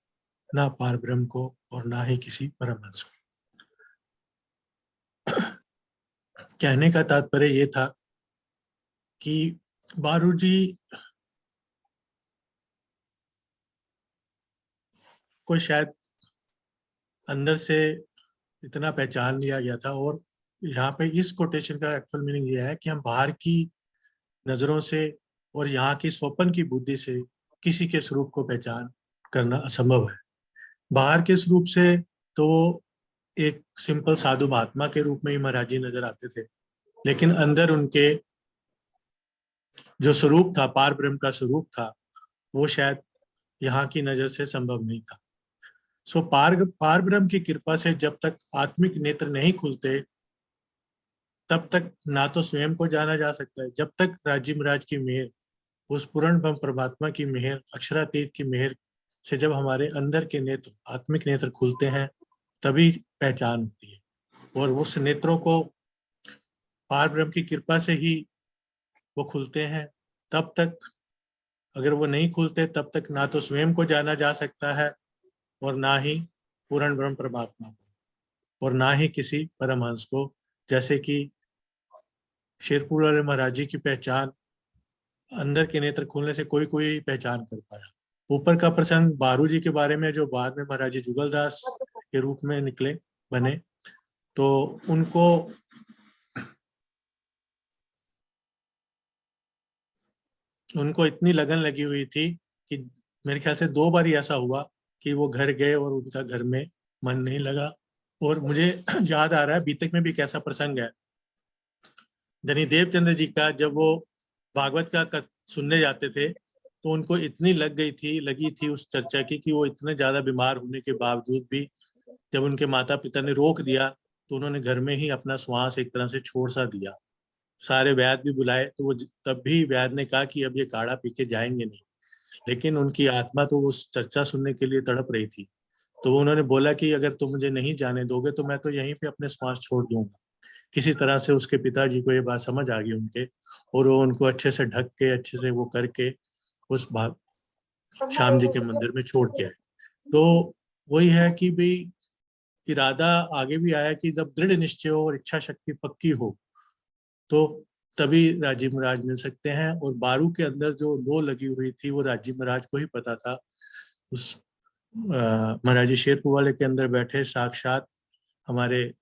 ना पार ब्रह्म को, और ना ही किसी परमहंस को। कहने का तात्पर्य ये था कि बारू जी को शायद अंदर से इतना पहचान लिया गया था, और यहाँ पे इस कोटेशन का एक्चुअल मीनिंग ये है कि हम बाहर की नजरों से और यहाँ की स्वप्न की बुद्धि से किसी के स्वरूप को पहचान करना असंभव है। बाहर के स्वरूप से तो एक सिंपल साधु महात्मा के रूप में ही महाराज जी नजर आते थे, लेकिन अंदर उनके जो स्वरूप था, पार ब्रह्म का स्वरूप था, वो शायद यहाँ की नजर से संभव नहीं था। सो पार ब्रह्म की कृपा से जब तक आत्मिक नेत्र नहीं खुलते, तब तक ना तो स्वयं को जाना जा सकता है। जब तक राजी महाराज की मेहर, उस पूर्ण ब्रह्म परमात्मा की मेहर, अक्षरातीत की मेहर से जब हमारे अंदर के नेत्र, आत्मिक नेत्र खुलते हैं, तभी पहचान होती है। और उस नेत्रों को पार ब्रह्म की कृपा से ही वो खुलते हैं। तब तक अगर वो नहीं खुलते, तब तक ना तो स्वयं को जाना जा सकता है, और ना ही पूर्ण ब्रह्म परमात्मा को, और ना ही किसी परमहंस को। जैसे कि शेरपुर वाले महाराज जी की पहचान अंदर के नेत्र खुलने से कोई कोई पहचान कर पाया। ऊपर का प्रसंग बारू जी के बारे में, जो बाद में महाराज जी जुगलदास के रूप में निकले, बने, तो उनको इतनी लगन लगी हुई थी कि मेरे ख्याल से 2 बार ही ऐसा हुआ कि वो घर गए और उनका घर में मन नहीं लगा। और मुझे याद आ रहा है, बीतक में भी एक ऐसा प्रसंग है, धनी देवचंद्र जी का, जब वो भागवत का सुनने जाते थे, तो उनको इतनी लगी थी उस चर्चा की, कि वो इतने ज्यादा बीमार होने के बावजूद भी जब उनके माता पिता ने रोक दिया, तो उन्होंने घर में ही अपना श्वास एक तरह से छोड़ सा दिया। सारे वैद्य भी बुलाए, तो वो तब भी वैद्य ने कहा कि अब ये काढ़ा पी के जाएंगे नहीं, लेकिन उनकी आत्मा तो उस चर्चा सुनने के लिए तड़प रही थी। तो उन्होंने बोला कि अगर तुम मुझे नहीं जाने दोगे, तो मैं तो यहीं पे अपने श्वास छोड़ दूंगा। किसी तरह से उसके पिताजी को ये बात समझ आ गई उनके, और वो उनको अच्छे से ढक के, अच्छे से वो करके उस भाग श्याम जी के मंदिर में छोड़ के आए। तो वही है कि भाई इरादा आगे भी आया कि जब दृढ़ निश्चय हो और इच्छा शक्ति पक्की हो, तो तभी राजीव महाराज मिल सकते हैं। और बारू के अंदर जो लो लगी हुई थी, वो राजीव महाराज को ही पता था। उस महाराज शेरपुर वाले के अंदर बैठे साक्षात हमारे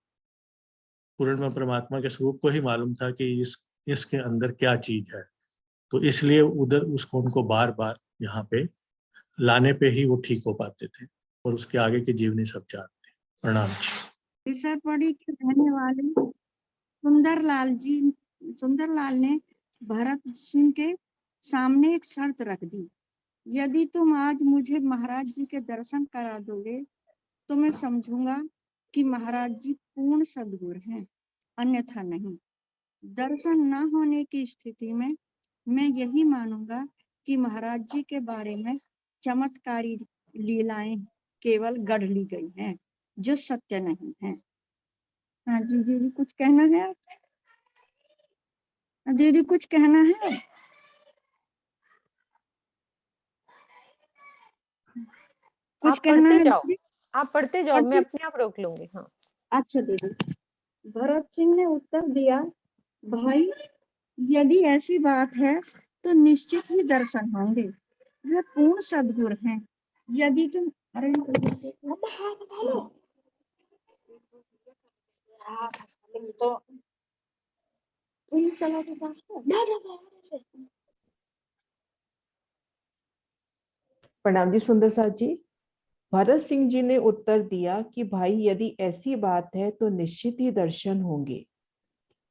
पूर्ण परमात्मा के स्वरूप को ही मालूम था कि इसके अंदर क्या चीज है। तो इसलिए उनको बार बार यहाँ पे लाने पे ही वो ठीक हो पाते थे, और उसके आगे की जीवनी सब जानते। प्रणाम जी। ईसरपड़ी के रहने वाले सुंदरलाल ने भरत सिंह के सामने एक शर्त रख दी, यदि तुम आज मुझे महाराज जी के दर्शन करा दोगे, तो मैं समझूंगा कि महाराज जी पूर्ण सद्गुरु हैं, अन्यथा नहीं। दर्शन न होने की स्थिति में मैं यही मानूंगा कि महाराज जी के बारे में चमत्कारी लीलाएं केवल गढ़ ली गई हैं, जो सत्य नहीं है। हाँ जी, दीदी कुछ कहना है? दीदी कुछ कहना है? कुछ कहना है? आप पढ़ते जाओ, मैं अपने आप रोक लूंगी। हाँ अच्छा दीदी। भरत सिंह ने उत्तर दिया, भाई यदि ऐसी बात है तो निश्चित ही दर्शन होंगे, वे पूर्ण सद्गुरु हैं। यदि तुम चला प्रणाम जी सुंदर साथ जी। भरत सिंह जी ने उत्तर दिया कि भाई यदि ऐसी बात है तो निश्चित ही दर्शन होंगे।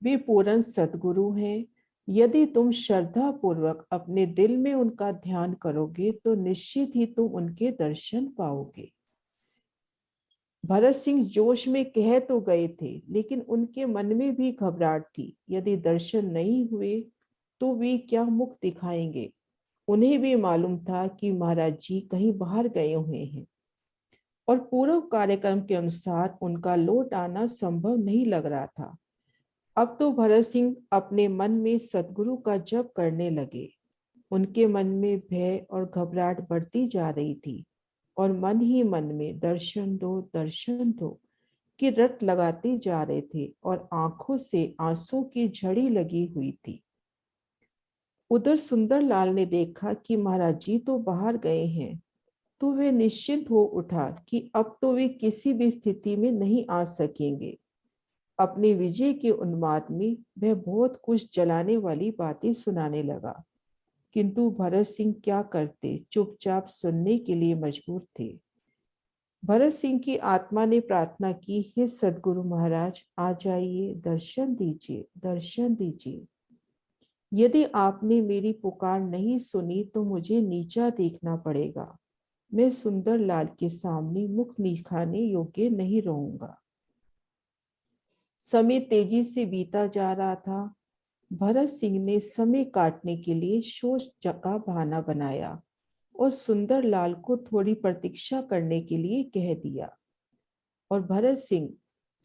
वे पूर्ण सद्गुरु हैं। यदि तुम श्रद्धा पूर्वक अपने दिल में उनका ध्यान करोगे तो निश्चित ही तुम उनके दर्शन पाओगे। भरत सिंह जोश में कह तो गए थे, लेकिन उनके मन में भी घबराहट थी। यदि दर्शन नहीं हुए तो वे क्या मुख दिखाएंगे। उन्हें भी मालूम था कि महाराज जी कहीं बाहर गए हुए हैं और पूर्व कार्यक्रम के अनुसार उनका लौट आना संभव नहीं लग रहा था। अब तो भरत सिंह अपने मन में सद्गुरु का जप करने लगे। उनके मन में भय और घबराहट बढ़ती जा रही थी और मन ही मन में दर्शन दो की रट लगाते जा रहे थे और आंखों से आंसू की झड़ी लगी हुई थी। उधर सुंदरलाल ने देखा कि महाराज जी तो बाहर गए हैं, तो वे निश्चिंत हो उठा कि अब तो वे किसी भी स्थिति में नहीं आ सकेंगे। अपने विजय के उन्माद में वह बहुत कुछ जलाने वाली बातें सुनाने लगा, किंतु भरत सिंह क्या करते, चुपचाप सुनने के लिए मजबूर थे। भरत सिंह की आत्मा ने प्रार्थना की, हे सद्गुरु महाराज आ जाइए, दर्शन दीजिए, दर्शन दीजिए। यदि आपने मेरी पुकार नहीं सुनी तो मुझे नीचा देखना पड़ेगा। मैं सुंदरलाल के सामने मुख दिखाने योग्य नहीं रहूंगा। समय तेजी से बीता जा रहा था। भरत सिंह ने समय काटने के लिए शोष का बहाना बनाया और सुंदरलाल को थोड़ी प्रतीक्षा करने के लिए कह दिया और भरत सिंह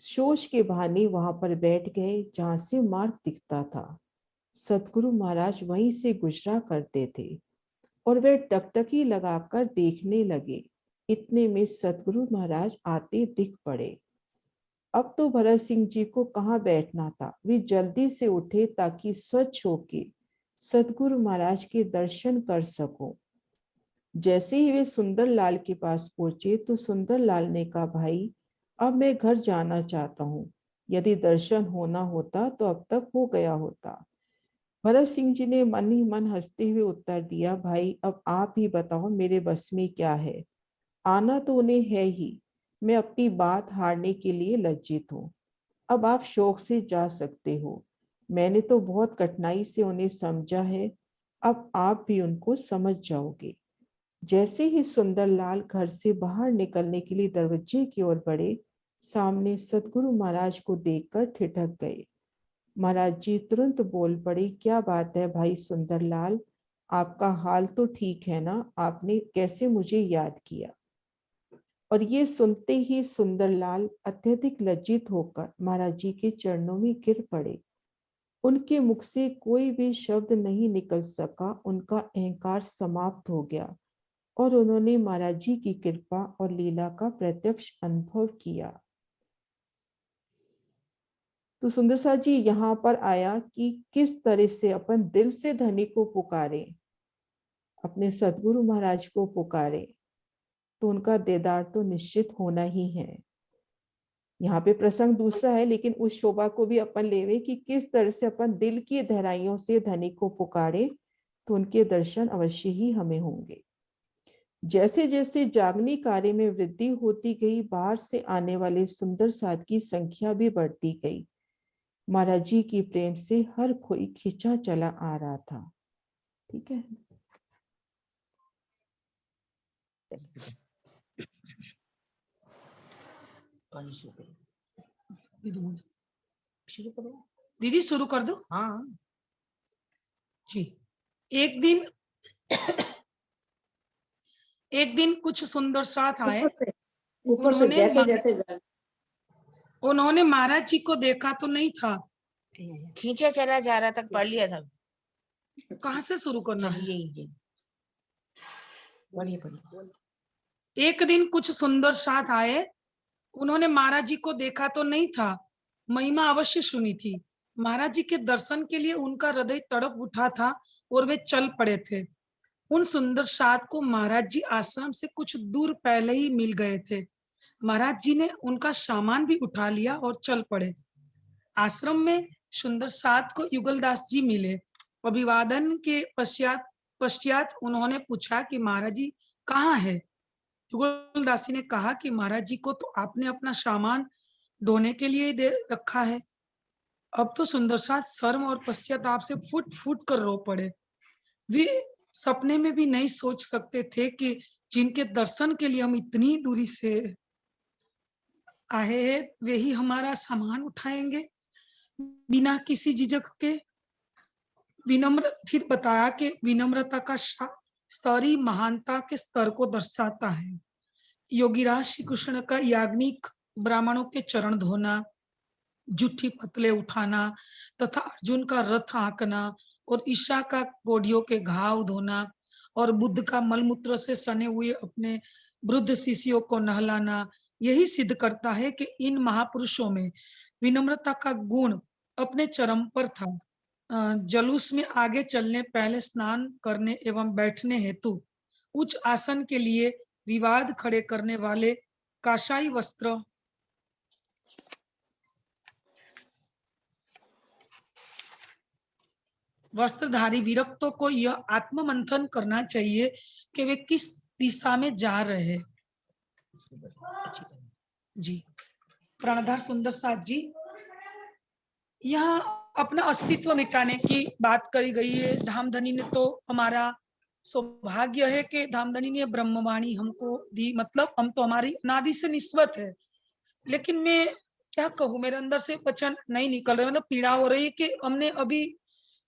शोष के बहाने वहां पर बैठ गए जहां से मार्ग दिखता था। सतगुरु महाराज वहीं से गुजरा करते थे और वे टकटकी लगाकर देखने लगे। इतने में सतगुरु महाराज आते दिख पड़े। अब तो भरत सिंह जी को कहाँ बैठना था, वे जल्दी से उठे ताकि स्वच्छ होके सतगुरु महाराज के दर्शन कर सको। जैसे ही वे सुंदरलाल के पास पहुंचे तो सुंदरलाल ने कहा, भाई अब मैं घर जाना चाहता हूँ। यदि दर्शन होना होता तो अब तक हो गया होता। भरत सिंह जी ने मन ही मन हंसते हुए उत्तर दिया, भाई अब आप ही बताओ मेरे बस में क्या है। आना तो उन्हें है ही, मैं अपनी बात हारने के लिए लज्जित हूँ। अब आप शौक से जा सकते हो। मैंने तो बहुत कठिनाई से उन्हें समझा है, अब आप भी उनको समझ जाओगे। जैसे ही सुंदरलाल घर से बाहर निकलने के लिए दरवाजे की ओर बढ़े, सामने सतगुरु महाराज को देखकर ठिठक गए। महाराज जी तुरंत बोल पड़े, क्या बात है भाई सुंदरलाल, आपका हाल तो ठीक है ना, आपने कैसे मुझे याद किया। और ये सुनते ही सुंदरलाल अत्यधिक लज्जित होकर महाराज जी के चरणों में गिर पड़े। उनके मुख से कोई भी शब्द नहीं निकल सका। उनका अहंकार समाप्त हो गया और उन्होंने महाराज जी की कृपा और लीला का प्रत्यक्ष अनुभव किया। तो सुंदर साथ जी यहाँ पर आया कि किस तरह से अपन दिल से धनी को पुकारे, अपने सतगुरु महाराज को पुकारे तो उनका दीदार तो निश्चित होना ही है। यहाँ पे प्रसंग दूसरा है, लेकिन उस शोभा को भी अपन लेवे कि किस तरह से अपन दिल की गहराइयों से धनी को पुकारे तो उनके दर्शन अवश्य ही हमें होंगे। जैसे जैसे जागनी कार्य में वृद्धि होती गई, बाहर से आने वाले सुंदर साथ की संख्या भी बढ़ती गई। महाराज जी की प्रेम से हर कोई खिंचा चला आ रहा था। ठीक है। शुरू करो दीदी, शुरू कर दो। हाँ जी। एक दिन कुछ सुंदर साथ आए। ऊपर से जैसे जैसे उन्होंने महाराज जी को देखा तो नहीं था। खींचा चला जा रहा था, पढ़ लिया था। कहाँ से शुरू करना है? यही बढ़िया। एक दिन कुछ सुंदर साथ आए। उन्होंने महाराज जी को देखा तो नहीं था, महिमा अवश्य सुनी थी। महाराज जी के दर्शन के लिए उनका हृदय तड़प उठा था और वे चल पड़े थे। उन सुंदर साथ को महाराज जी आश्रम से कुछ दूर पहले ही मिल गए थे। महाराज जी ने उनका सामान भी उठा लिया और चल पड़े। आश्रम में सुंदर साथ को युगलदास जी मिले। अभिवादन के पश्चात उन्होंने पूछा कि महाराज जी कहाँ है। युगलदास जी ने कहा कि महाराज जी को तो आपने अपना सामान ढोने के लिए दे रखा है। अब तो सुंदर साथ शर्म और पश्चाताप से फुट फुट कर रो पड़े। वे सपने में भी नहीं सोच सकते थे कि जिनके दर्शन के लिए हम इतनी दूरी से आए हैं वे ही हमारा सामान उठाएंगे बिना किसी झिझक के। विनम्र फिर बताया कि विनम्रता का स्तर ही महानता के स्तर को दर्शाता है। योगीराज श्री कृष्ण का याज्ञनिक ब्राह्मणों के चरण धोना, जूठी पतले उठाना तथा अर्जुन का रथ हाँकना और ईशा का गोडियों के घाव धोना और बुद्ध का मलमूत्र से सने हुए अपने वृद्ध शिष्यों को नहलाना, यही सिद्ध करता है कि इन महापुरुषों में विनम्रता का गुण अपने चरम पर था। जलूस में आगे चलने, पहले स्नान करने एवं बैठने हेतु उच्च आसन के लिए विवाद खड़े करने वाले काशाई वस्त्रधारी विरक्तों को यह आत्ममंथन करना चाहिए कि वे किस दिशा में जा रहे हैं। जी प्राणधार सुंदर साथ जी, यहाँ अपना अस्तित्व मिटाने की बात करी गई है। धामधनी ने तो हमारा सौभाग्य है कि धामधनी ने ब्रह्मवाणी हमको दी, मतलब हम तो हमारी अनादि से निस्वत है। लेकिन मैं क्या कहूँ, मेरे अंदर से वचन नहीं निकल रहे, मतलब पीड़ा हो रही है कि हमने अभी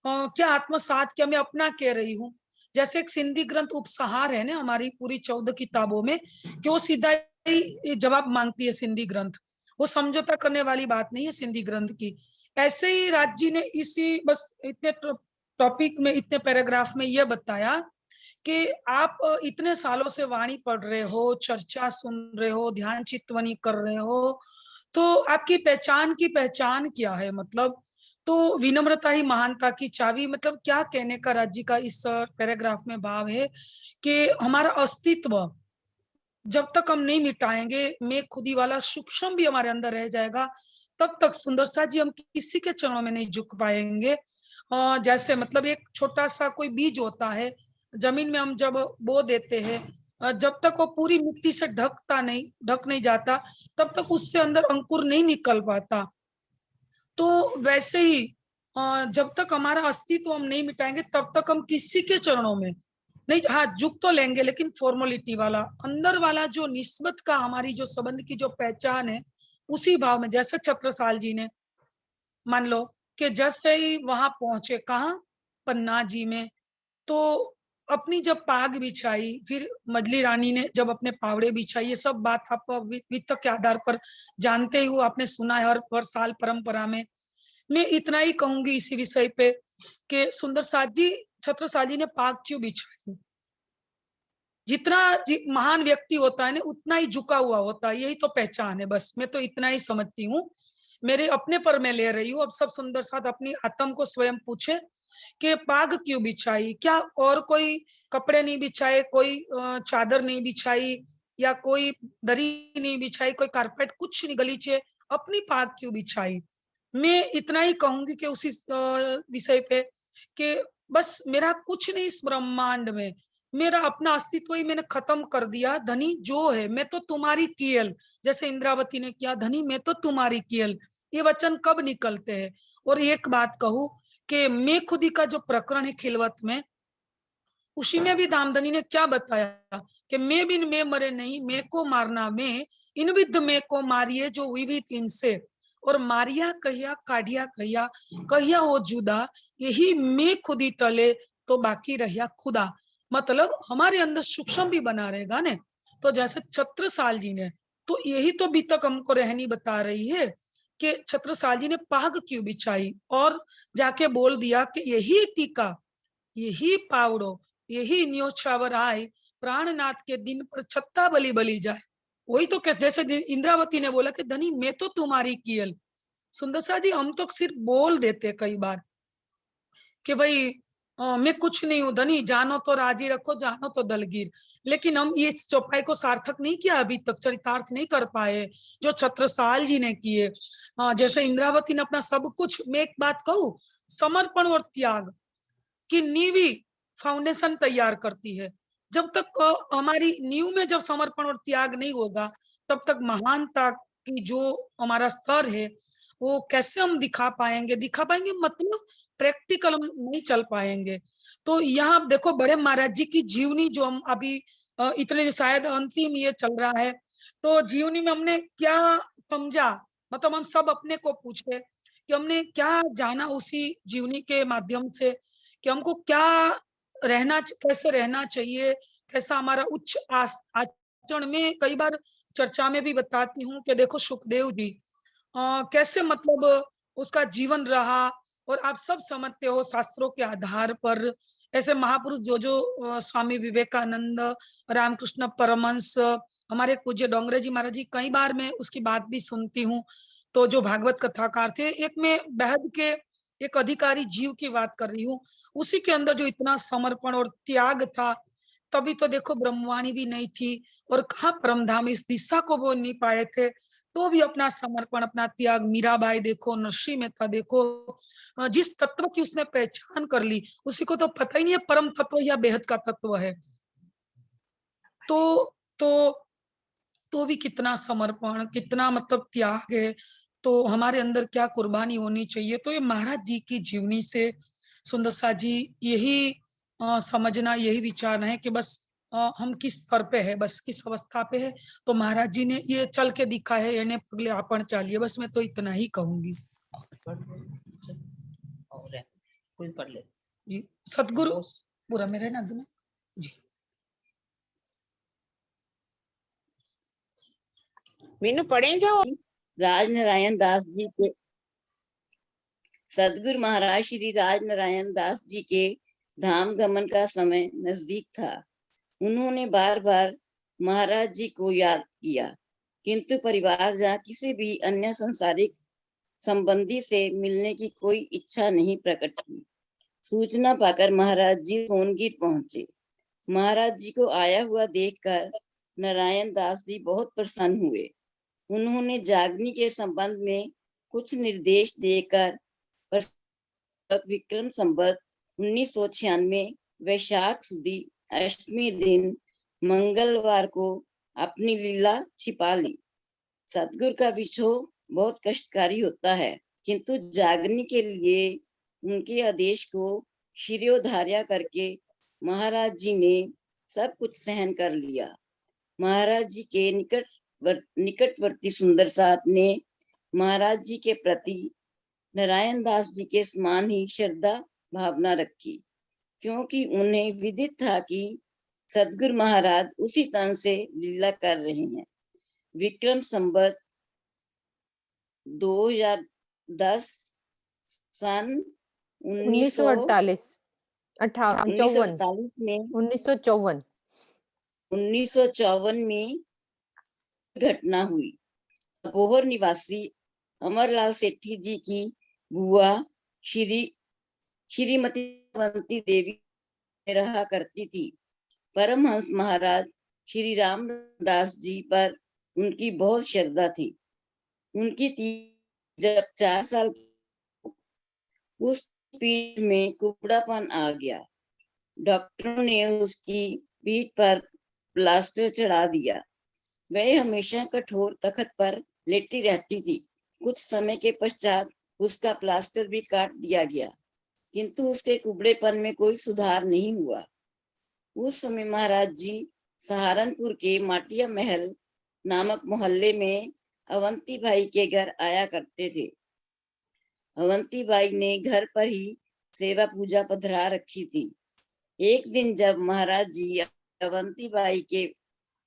क्या आत्मसात किया, मैं अपना कह रही हूँ। जैसे एक सिंधी ग्रंथ उपसहार है ना हमारी पूरी 14 किताबों में, कि वो सीधा ही जवाब मांगती है सिंधी ग्रंथ, वो समझौता करने वाली बात नहीं है सिंधी ग्रंथ की। ऐसे ही राज जी ने इसी बस इतने टॉपिक में, इतने पैराग्राफ में यह बताया कि आप इतने सालों से वाणी पढ़ रहे हो, चर्चा सुन रहे हो, ध्यान चित्तवनी कर रहे हो, तो आपकी पहचान क्या है। मतलब तो विनम्रता ही महानता की चाबी, मतलब क्या कहने का राज्य का इस पैराग्राफ में भाव है कि हमारा अस्तित्व जब तक हम नहीं मिटाएंगे, मैं खुदी वाला सूक्ष्म भी हमारे अंदर रह जाएगा, तब तक सुंदर सा जी हम किसी के चरणों में नहीं झुक पाएंगे। जैसे मतलब एक छोटा सा कोई बीज होता है, जमीन में हम जब बो देते हैं, जब तक वो पूरी मिट्टी से ढक नहीं जाता, तब तक उससे अंदर अंकुर नहीं निकल पाता। तो वैसे ही जब तक हमारा अस्तित्व हम नहीं मिटाएंगे, तब तक हम किसी के चरणों में नहीं, हाँ झुक तो लेंगे, लेकिन फॉर्मेलिटी वाला, अंदर वाला जो निस्बत का हमारी जो संबंध की जो पहचान है, उसी भाव में। जैसे छत्रसाल जी ने मान लो कि जैसे ही वहां पहुंचे, कहाँ, पन्ना जी में, तो अपनी जब पाग बिछाई, फिर मजली रानी ने जब अपने पावड़े बिछाई, ये सब बात आप वित्त के आधार पर जानते हो, आपने सुना है हर साल परंपरा में। मैं इतना ही कहूंगी इसी विषय पे कि सुंदर साथ जी, छत्रसाल जी ने पाग क्यों बिछाई। जितना महान व्यक्ति होता है ना, उतना ही झुका हुआ होता है, यही तो पहचान है। बस मैं तो इतना ही समझती हूँ, मेरे अपने पर मैं ले रही हूँ। अब सब सुंदर साथ अपनी आत्म को स्वयं पूछे कि पाग क्यों बिछाई, क्या और कोई कपड़े नहीं बिछाए, कोई चादर नहीं बिछाई, या कोई दरी नहीं बिछाई, कोई कारपेट, कुछ नहीं, गलीचे, अपनी पाग क्यों बिछाई। मैं इतना ही कहूंगी कि उसी विषय पे कि बस मेरा कुछ नहीं इस ब्रह्मांड में, मेरा अपना अस्तित्व ही मैंने खत्म कर दिया। धनी जो है, मैं तो तुम्हारी कियल, जैसे इंद्रावती ने किया, धनी मैं तो तुम्हारी कियल, ये वचन कब निकलते हैं। और एक बात कहूं कि मैं खुदी का जो प्रकरण है खिलवत में, उसी में भी धामधनी ने क्या बताया कि मैं बिन मैं मरे नहीं, मैं को मारना मैं, इन विध में को मारिए जो विविध इनसे, और मारिया कहिया काढ़िया कहिया, कहिया हो जुदा, यही मैं खुदी टले तो बाकी रहिया खुदा। मतलब हमारे अंदर सूक्ष्म भी बना रहेगा ने। तो जैसे छत्रसाल जी ने, तो यही तो अभी तक हमको रहनी बता रही है कि छत्रसाल जी ने पाग क्यों बिछाई, और जाके बोल दिया कि यही टीका, यही पावड़ो, यही न्योछावर आए, प्राणनाथ के दिन पर छत्ता बलि बलि जाए। वही तो जैसे इंद्रावती ने बोला कि धनी मैं तो तुम्हारी कियल। सुंदर सा जी, हम तो सिर्फ बोल देते कई बार कि भाई मैं कुछ नहीं हूँ धनी, जानो तो राजी रखो, जानो तो दलगीर। लेकिन हम ये चौपाई को सार्थक नहीं किया अभी तक, चरितार्थ नहीं कर पाए जो छत्रसाल जी ने किए। जैसे इंद्रावती ने अपना सब कुछ, मैं एक बात कहूँ, समर्पण और त्याग की नींवी फाउंडेशन तैयार करती है। जब तक हमारी नींव में जब समर्पण और त्याग नहीं होगा, तब तक महानता की जो हमारा स्तर है वो कैसे हम दिखा पाएंगे मतलब प्रैक्टिकल हम नहीं चल पाएंगे। तो यहाँ देखो बड़े महाराज जी की जीवनी जो हम अभी इतने शायद अंतिम ये चल रहा है, तो जीवनी में हमने क्या समझा, मतलब हम सब अपने को पूछे कि हमने क्या जाना उसी जीवनी के माध्यम से, कि हमको क्या रहना, कैसे रहना चाहिए, कैसा हमारा उच्च आचरण। में कई बार चर्चा में भी बताती हूँ कि देखो सुखदेव जी कैसे मतलब उसका जीवन रहा, और आप सब समझते हो शास्त्रों के आधार पर ऐसे महापुरुष जो स्वामी विवेकानंद, रामकृष्ण परमहंस, हमारे पूज्य डोंगरे जी महाराज जी, कई बार मैं उसकी बात भी सुनती हूँ। तो जो भागवत कथाकार थे, एक में बेहद के एक अधिकारी जीव की बात कर रही हूँ, उसी के अंदर जो इतना समर्पण और त्याग था, तभी तो देखो ब्रह्मवाणी भी नहीं थी, और कहाँ परमधाम इस दिशा को वो नहीं पाए थे, तो भी अपना समर्पण, अपना त्याग। मीराबाई देखो, नरसिंह मेहता देखो, जिस तत्व की उसने पहचान कर ली, उसी को तो पता ही नहीं है परम तत्व या बेहद का तत्व है। तो भी कितना समर्पण, कितना मतलब त्याग है, तो हमारे अंदर क्या कुर्बानी होनी चाहिए। तो ये महाराज जी की जीवनी से सुंदर सा जी यही समझना, यही विचार है कि बस हम किस स्तर पे है, बस किस अवस्था पे है, तो महाराज जी ने ये चल के दिखा है, इन्हें पगले आपण चालिए। बस मैं तो इतना ही कहूंगी। और कोई पढ़ ले जी। सतगुरु पूरा मेरे ना दूं जी। मीनू पढ़े जाओ। राजनारायण दास जी के सदगुरु महाराज श्री राजनारायण दास जी के धाम गमन का समय नजदीक था। उन्होंने बार बार महाराज जी को याद किया, किंतु परिवार या किसी भी अन्य संसारिक संबंधी से मिलने की कोई इच्छा नहीं प्रकट की। सूचना पाकर महाराज जी सोनगीर पहुंचे। महाराज जी को आया हुआ देखकर नारायण दास जी बहुत प्रसन्न हुए। उन्होंने जागनी के संबंध में कुछ निर्देश देकर विक्रम संवत 1996 वैशाख सुदी अष्टमी दिन मंगलवार को अपनी लीला छिपा ली। सतगुरु का विछोह बहुत कष्टकारी होता है, किंतु जागने के लिए उनके आदेश को शिरोधार्य करके महाराज जी ने सब कुछ सहन कर लिया। महाराज जी के निकटवर्ती सुंदर साथ ने महाराज जी के प्रति नारायण दास जी के समान ही श्रद्धा भावना रखी, क्योंकि उन्हें विदित था कि सदगुरु महाराज उसी तन से लीला कर रहे हैं। विक्रम संवत 2010 सन 1948 1954 में घटना हुई। अबोहर निवासी अमरलाल सेठी जी की बुआ श्रीमती अवंती देवी रहा करती थी। परमहंस महाराज श्री रामदास जी पर उनकी बहुत श्रद्धा थी। उनकी जब 4 साल उस पीठ में कुबड़ापन आ गया। डॉक्टरों ने उसकी पीठ पर प्लास्टर चढ़ा दिया। वह हमेशा कठोर तख्त पर लेटी रहती थी। कुछ समय के पश्चात उसका प्लास्टर भी काट दिया गया, किंतु उसके कुबड़ेपन में कोई सुधार नहीं हुआ। उस समय महाराज जी सहारनपुर के माटिया महल नामक मोहल्ले में अवंती भाई के घर आया करते थे। अवंती भाई ने घर पर ही सेवा पूजा पधरा रखी थी। एक दिन जब महाराज जी अवंती बाई के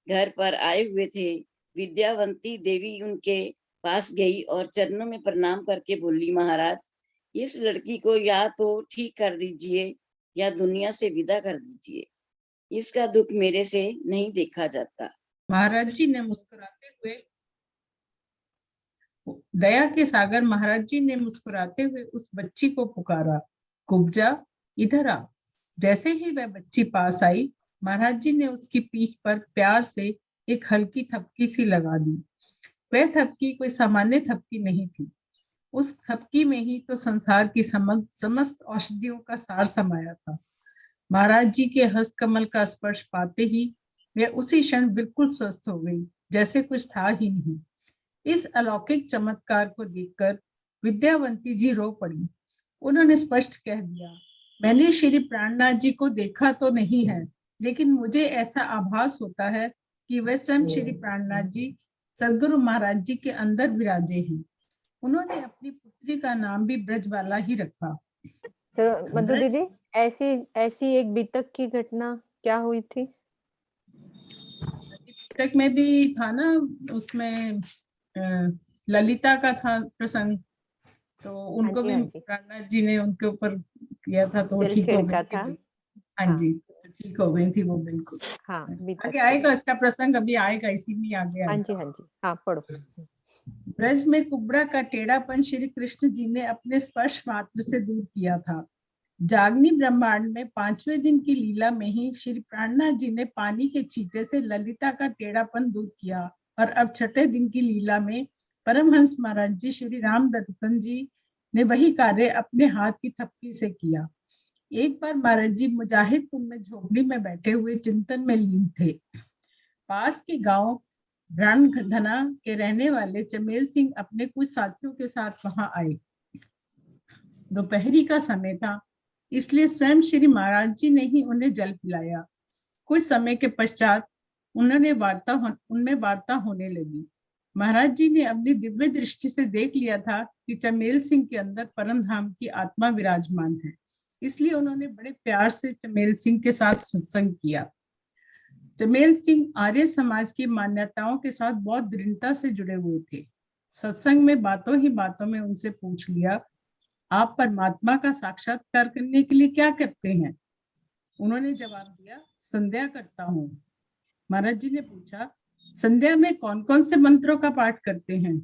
घर पर आए हुए थे, विद्यावंती देवी उनके पास गई और चरणों में प्रणाम करके बोली, महाराज इस लड़की को या तो ठीक कर दीजिए या दुनिया से विदा कर दीजिए। इसका दुख मेरे से नहीं देखा जाता। महाराज जी ने मुस्कुराते हुए दया के सागर महाराज जी ने मुस्कुराते हुए उस बच्ची को पुकारा, कुब्जा इधर आ। जैसे ही वह बच्ची पास आई, महाराज जी ने उसकी पीठ पर प्यार से एक हल्की थपकी सी लगा दी। वह थपकी कोई सामान्य थपकी नहीं थी। उस थपकी में ही तो संसार की समस्त औषधियों का सार समाया था। महाराज जी के हस्तकमल का स्पर्श पाते ही वह उसी क्षण बिल्कुल स्वस्थ हो गई, जैसे कुछ था ही नहीं। इस अलौकिक चमत्कार को देखकर विद्यावंती जी रो पड़ी। उन्होंने स्पष्ट कह दिया, मैंने श्री प्राणनाथ जी को देखा तो नहीं है, लेकिन मुझे ऐसा आभास होता है कि वह स्वयं श्री प्राणनाथ जी सदगुरु महाराज जी के अंदर विराजे हैं। उन्होंने अपनी पुत्री का नाम भी ब्रजबाला ही रखा। तो मधु दीदी, ऐसी एक बीतक की घटना क्या हुई थी? बीतक में भी था ना, उसमें ललिता का था प्रसंग, तो उनको भी प्राणनाथ जी ने उनके ऊपर किया था, तो ठीक हो गई थी। हाँ जी, तो ठीक हो गई थी वो बिल्कुल। हाँ, आगे आएगा इसका प्रसंग, अभी आएगा, इसी में आगे आएगा। हाँ जी, हाँ जी, हाँ पढ़ो। ब्रज में कुबड़ा का टेढ़ापन श्री कृष्ण जी ने अपने स्पर्श मात्र से दूर किया था। जागनी ब्रह्मांड में 5वें दिन की लीला में ही श्री प्राणनाथ जी ने पानी के छींटे से ललिता का टेढ़ापन दूर किया, और अब 6ठे दिन की लीला में परमहंस महाराज जी श्री राम दत्तन जी ने वही कार्य अपने हाथ की थपकी से किया। एक बार महाराज जी मुजाहिदपुर में झोपड़ी में बैठे हुए चिंतन में लीन थे। पास के गांव रणधना के रहने वाले चमेल सिंह अपने कुछ साथियों के साथ वहां आए। दोपहरी का समय था, इसलिए स्वयं श्री महाराज जी ने ही उन्हें जल पिलाया। कुछ समय के पश्चात उनमें वार्ता होने लगी। महाराज जी ने अपनी दिव्य दृष्टि से देख लिया था कि चमेल सिंह के अंदर परम धाम की आत्मा विराजमान है, इसलिए उन्होंने बड़े प्यार से चमेल सिंह के साथ सत्संग किया। चमेल सिंह आर्य समाज की मान्यताओं के साथ बहुत दृढ़ता से जुड़े हुए थे। सत्संग में बातों ही बातों में उनसे पूछ लिया, आप परमात्मा का साक्षात्कार करने के लिए क्या करते हैं? उन्होंने जवाब दिया, संध्या करता हूँ। महाराज जी ने पूछा, संध्या में कौन कौन से मंत्रों का पाठ करते हैं?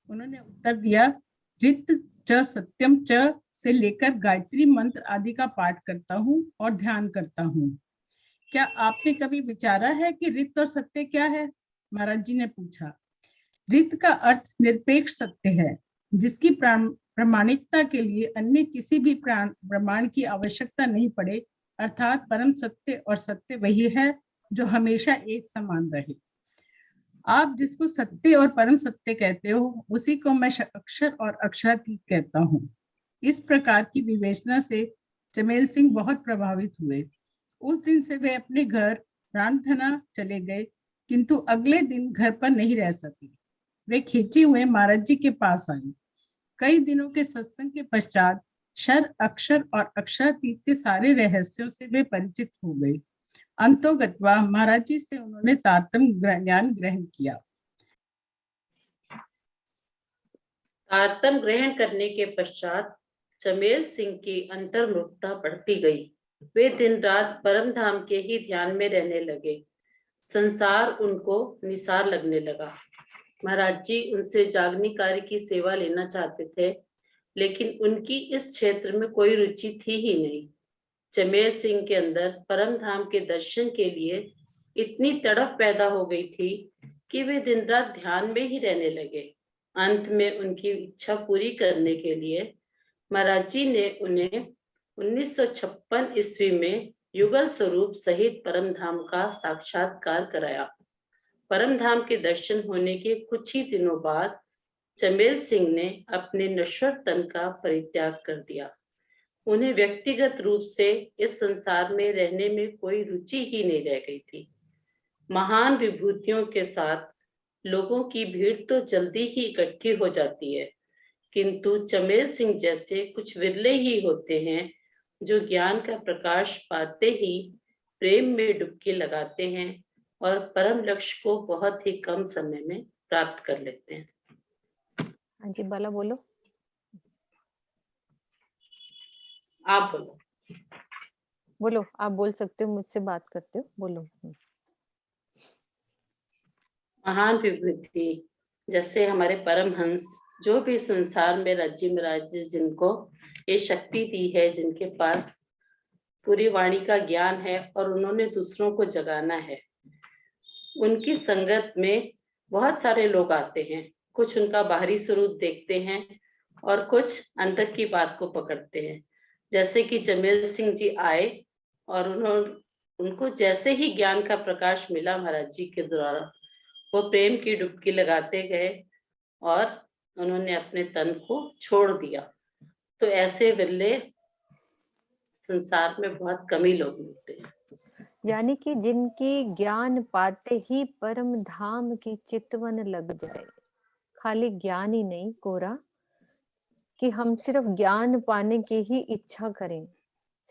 उन्होंने उत्तर दिया, ऋत च सत्यम च से लेकर गायत्री मंत्र आदि का पाठ करता हूँ और ध्यान करता हूँ। क्या आपने कभी विचारा है कि ऋत और सत्य क्या है? महाराज जी ने पूछा। ऋत का अर्थ निरपेक्ष सत्य है, जिसकी प्रामाणिकता के लिए अन्य किसी भी प्रमाण की आवश्यकता नहीं पड़े, अर्थात परम सत्य और सत्य वही है जो हमेशा एक समान रहे। आप जिसको सत्य और परम सत्य कहते हो, उसी को मैं अक्षर और अक्षरातीत कहता हूँ। इस प्रकार की विवेचना से चमेल सिंह बहुत प्रभावित हुए। उस दिन से वे अपने घर रामधना चले गए, किंतु अगले दिन घर पर नहीं रह सके। वे खींचे हुए महाराज जी के पास आए। कई दिनों के सत्संग के पश्चात शर, अक्षर और अक्षरातीत के सारे रहस्यों से वे परिचित हो गए। अंतोगत्वा महाराज जी से उन्होंने तारतम्य ज्ञान ग्रहण किया। तारतम्य ग्रहण करने के पश्चात चमेल सिंह की अंतर्मुखता बढ़ती गई। वे दिन रात परम धाम के ही ध्यान में रहने लगे। संसार उनको निसार लगने लगा। महाराज जी उनसे जागनी कार्य की सेवा लेना चाहते थे, लेकिन उनकी इस क्षेत्र में कोई रुचि थी ही नहीं। चमेल सिंह के अंदर परम धाम के दर्शन के लिए इतनी तड़प पैदा हो गई थी कि वे दिन रात ध्यान में ही रहने लगे। अंत में उनकी इच्छा पूरी करने के लिए महाराज जी ने उन्हें 1956 ईस्वी में युगल स्वरूप सहित परम धाम का साक्षात्कार कराया। परम धाम के दर्शन होने के कुछ ही दिनों बाद चमेल सिंह ने अपने नश्वर तन का परित्याग कर दिया। उन्हें व्यक्तिगत रूप से इस संसार में रहने में कोई रुचि ही नहीं रह गई थी। महान विभूतियों के साथ लोगों की भीड़ तो जल्दी ही इकट्ठी हो जाती है, किंतु चमेल सिंह जैसे कुछ विरले ही होते हैं जो ज्ञान का प्रकाश पाते ही प्रेम में डुबकी लगाते हैं और परम लक्ष्य को बहुत ही कम समय में प्राप्त कर लेते हैं। हाँ जी, बाला बोलो। आप बोलो। बोलो, आप बोल सकते हो, मुझसे बात करते हो, बोलो। महान विभूति जैसे हमारे परमहंस, जो भी संसार में राज्य में राज्य, जिनको ये शक्ति दी है, जिनके पास पूरी वाणी का ज्ञान है और उन्होंने दूसरों को जगाना है। उनकी संगत में बहुत सारे लोग आते हैं, कुछ उनका बाहरी स्वरूप देखते हैं और कुछ अंदर की बात को पकड़ते हैं। जैसे कि चमेल सिंह जी आए और उनको जैसे ही ज्ञान का प्रकाश मिला महाराज जी के द्वारा, वो प्रेम की डुबकी लगाते गए और उन्होंने अपने तन को छोड़ दिया। तो ऐसे विरले संसार में बहुत कम ही लोग मिलते हैं। यानी कि जिनके ज्ञान पाते ही परम धाम की चितवन लग जाए। खाली ज्ञान ही नहीं कोरा, कि हम सिर्फ ज्ञान पाने की ही इच्छा करें,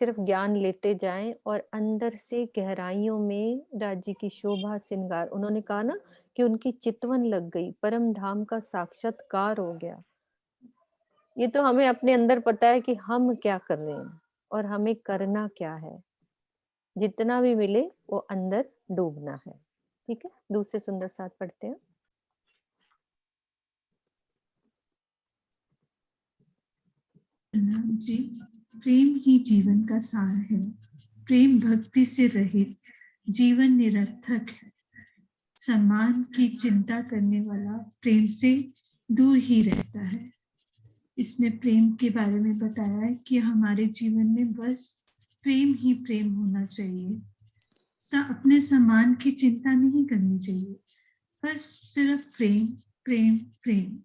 सिर्फ ज्ञान लेते जाएं और अंदर से गहराइयों में राज्य की शोभा श्रृंगार, उन्होंने कहा ना कि उनकी चितवन लग गई, परम धाम का साक्षात्कार हो गया। ये तो हमें अपने अंदर पता है कि हम क्या कर रहे हैं और हमें करना क्या है। जितना भी मिले वो अंदर डूबना है। ठीक है, दूसरे सुंदर साथ पढ़ते हैं। जी, प्रेम ही जीवन का सार है। प्रेम भक्ति से रहित जीवन निरर्थक है। सम्मान की चिंता करने वाला प्रेम से दूर ही रहता है। इसमें प्रेम के बारे में बताया है कि हमारे जीवन में बस प्रेम ही प्रेम होना चाहिए। अपने सम्मान की चिंता नहीं करनी चाहिए, बस सिर्फ प्रेम प्रेम प्रेम।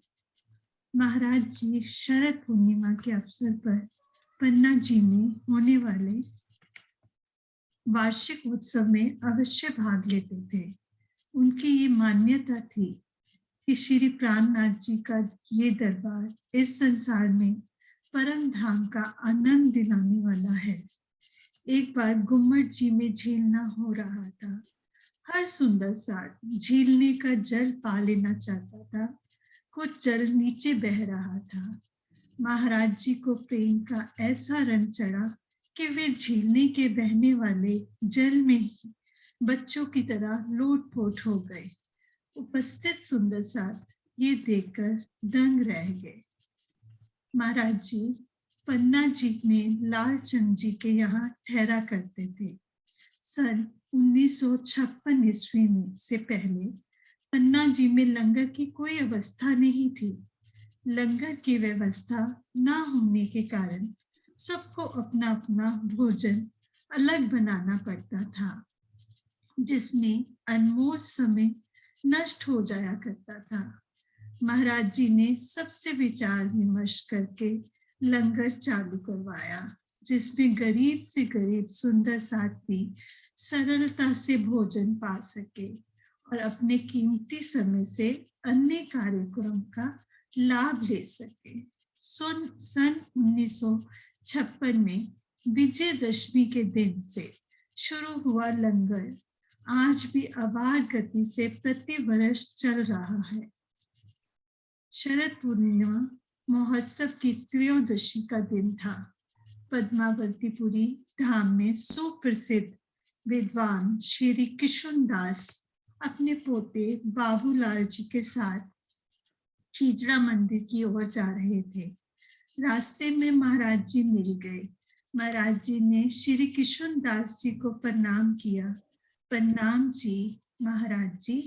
महाराज जी शरद पूर्णिमा के अवसर पर पन्ना जी में होने वाले वार्षिक उत्सव में अवश्य भाग लेते थे। उनकी ये मान्यता थी कि श्री प्राणनाथ जी का ये दरबार इस संसार में परम धाम का आनंद दिलाने वाला है। एक बार गुम्मट जी में झीलना हो रहा था। हर सुंदर साथ झीलने का जल पा लेना चाहता था। कुछ जल नीचे बह रहा था। महाराज जी को प्रेम का ऐसा रंग चढ़ा कि वे झीलने के बहने वाले जल में ही बच्चों की तरह लोटपोट हो गए। उपस्थित सुंदर साथ ये देखकर दंग रह गए। महाराज जी पन्ना जी में लालचंद जी के यहाँ ठहरा करते थे। सन 1956 ईस्वी में से पहले पन्ना जी में लंगर की कोई अवस्था नहीं थी। लंगर की व्यवस्था ना होने के कारण सबको अपना अपना भोजन अलग बनाना पड़ता था, जिसमें अनमोल समय नष्ट हो जाया करता था। महाराज जी ने सबसे विचार विमर्श करके लंगर चालू करवाया, जिसमें गरीब से गरीब सुंदर साथ भी सरलता से भोजन पा सके और अपने कीमती समय से अन्य कार्यक्रम का लाभ ले सके। सन 1956 में विजयदशमी के दिन से शुरू हुआ लंगर आज भी अबाध गति से प्रति वर्ष चल रहा है। शरद पूर्णिमा महोत्सव की त्रयोदशी का दिन था। पद्मावतीपुरी धाम में सुप्रसिद्ध विद्वान श्री किशुन दास अपने पोते बाबूलाल जी के साथ खीजड़ा मंदिर की ओर जा रहे थे। रास्ते में महाराज जी मिल गए। महाराज जी ने श्री किशुन दास जी को प्रणाम किया। प्रणाम जी महाराज जी,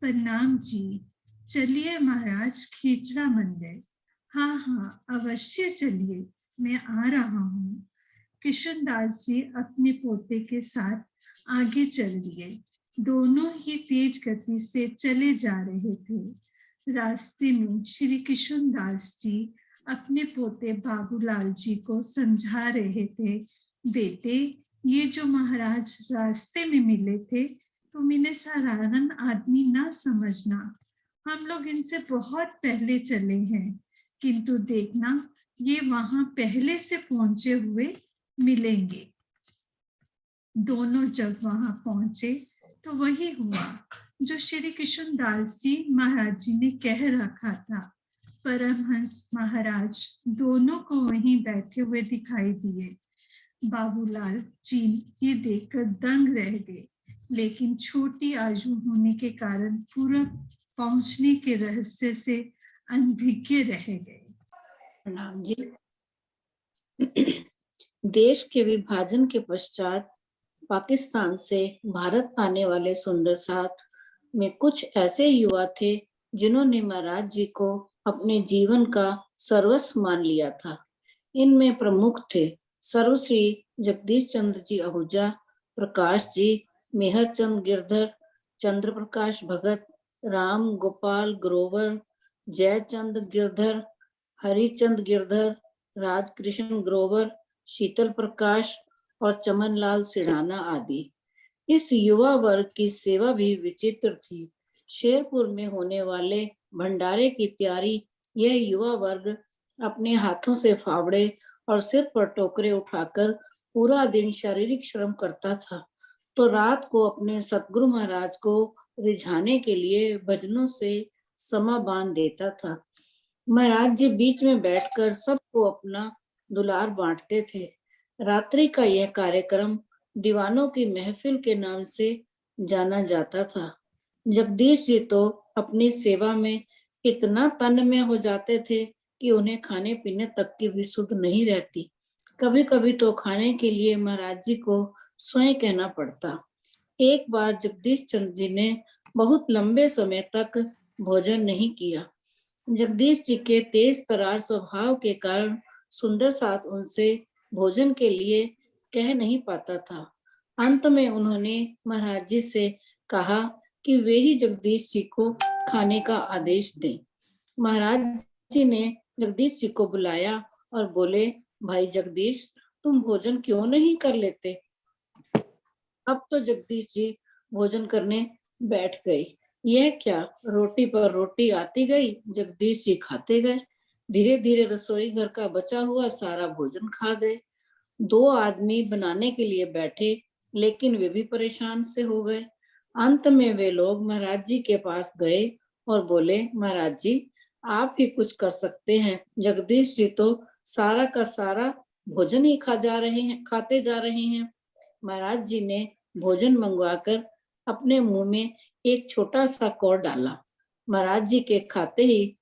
प्रणाम जी। चलिए महाराज खीजड़ा मंदिर। हाँ हाँ अवश्य चलिए, मैं आ रहा हूँ। किशुन दास जी अपने पोते के साथ आगे चल दिए। दोनों ही तेज गति से चले जा रहे थे। रास्ते में श्री किशुन दास जी अपने पोते बाबूलाल जी को समझा रहे थे, बेटे ये जो महाराज रास्ते में मिले थे तुम इन्हें साधारण आदमी ना समझना। हम लोग इनसे बहुत पहले चले हैं, किंतु देखना ये वहां पहले से पहुंचे हुए मिलेंगे। दोनों जब वहां पहुंचे तो वही हुआ जो श्री किशुन दास जी महाराज जी ने कह रखा था। परमहंस महाराज दोनों को वहीं बैठे हुए दिखाई दिए। बाबूलाल जी ये देखकर दंग रह गए, लेकिन छोटी आयु होने के कारण पूरा पहुंचने के रहस्य से अनभिज्ञ रह गए। प्रणाम जी। देश के विभाजन के पश्चात पाकिस्तान से भारत आने वाले सुंदर साथ में कुछ ऐसे युवा थे जिन्होंने महाराज जी को अपने जीवन का सर्वस्व मान लिया था। इनमें प्रमुख थे सर्वश्री जगदीश चंद्र जी आहूजा, प्रकाश जी, मेहर चंद गिरधर, चंद्र प्रकाश भगत, राम गोपाल ग्रोवर, जयचंद गिरधर, हरिचंद गिरधर, राजकृष्ण ग्रोवर, शीतल प्रकाश और चमनलाल सिढ़ाना आदि। इस युवा वर्ग की सेवा भी विचित्र थी। शेरपुर में होने वाले भंडारे की तैयारी यह युवा वर्ग अपने हाथों से फावड़े और सिर पर टोकरे उठाकर पूरा दिन शारीरिक श्रम करता था, तो रात को अपने सतगुरु महाराज को रिझाने के लिए भजनों से समा बांध देता था। महाराज जी बीच में बैठकर सबको अपना दुलार बांटते थे। रात्रि का यह कार्यक्रम दीवानों की महफिल के नाम से जाना जाता था। जगदीश जी तो अपनी सेवा में इतना तन्मय हो जाते थे कि उन्हें खाने पीने तक की भी सुध नहीं रहती। कभी कभी तो खाने के लिए महाराज जी को स्वयं कहना पड़ता। एक बार जगदीश चंद्र जी ने बहुत लंबे समय तक भोजन नहीं किया। जगदीश जी के तेज तरार स्वभाव के कारण सुंदर साथ उनसे भोजन के लिए कह नहीं पाता था। अंत में उन्होंने महाराज जी से कहा कि वे ही जगदीश जी को खाने का आदेश दें। महाराज जी ने जगदीश जी को बुलाया और बोले, भाई जगदीश, तुम भोजन क्यों नहीं कर लेते? अब तो जगदीश जी भोजन करने बैठ गए। यह क्या, रोटी पर रोटी आती गई, जगदीश जी खाते गए। धीरे धीरे रसोई घर का बचा हुआ सारा भोजन खा गए। 2 आदमी बनाने के लिए बैठे, लेकिन वे भी परेशान से हो गए। अंत में वे लोग महाराज जी के पास गए और बोले, महाराज जी, आप ही कुछ कर सकते हैं। जगदीश जी तो सारा का सारा भोजन ही खाते जा रहे हैं। महाराज जी ने भोजन मंगवाकर अपने मुंह में एक छोटा सा कौर डाला। महाराज जी के खाते ही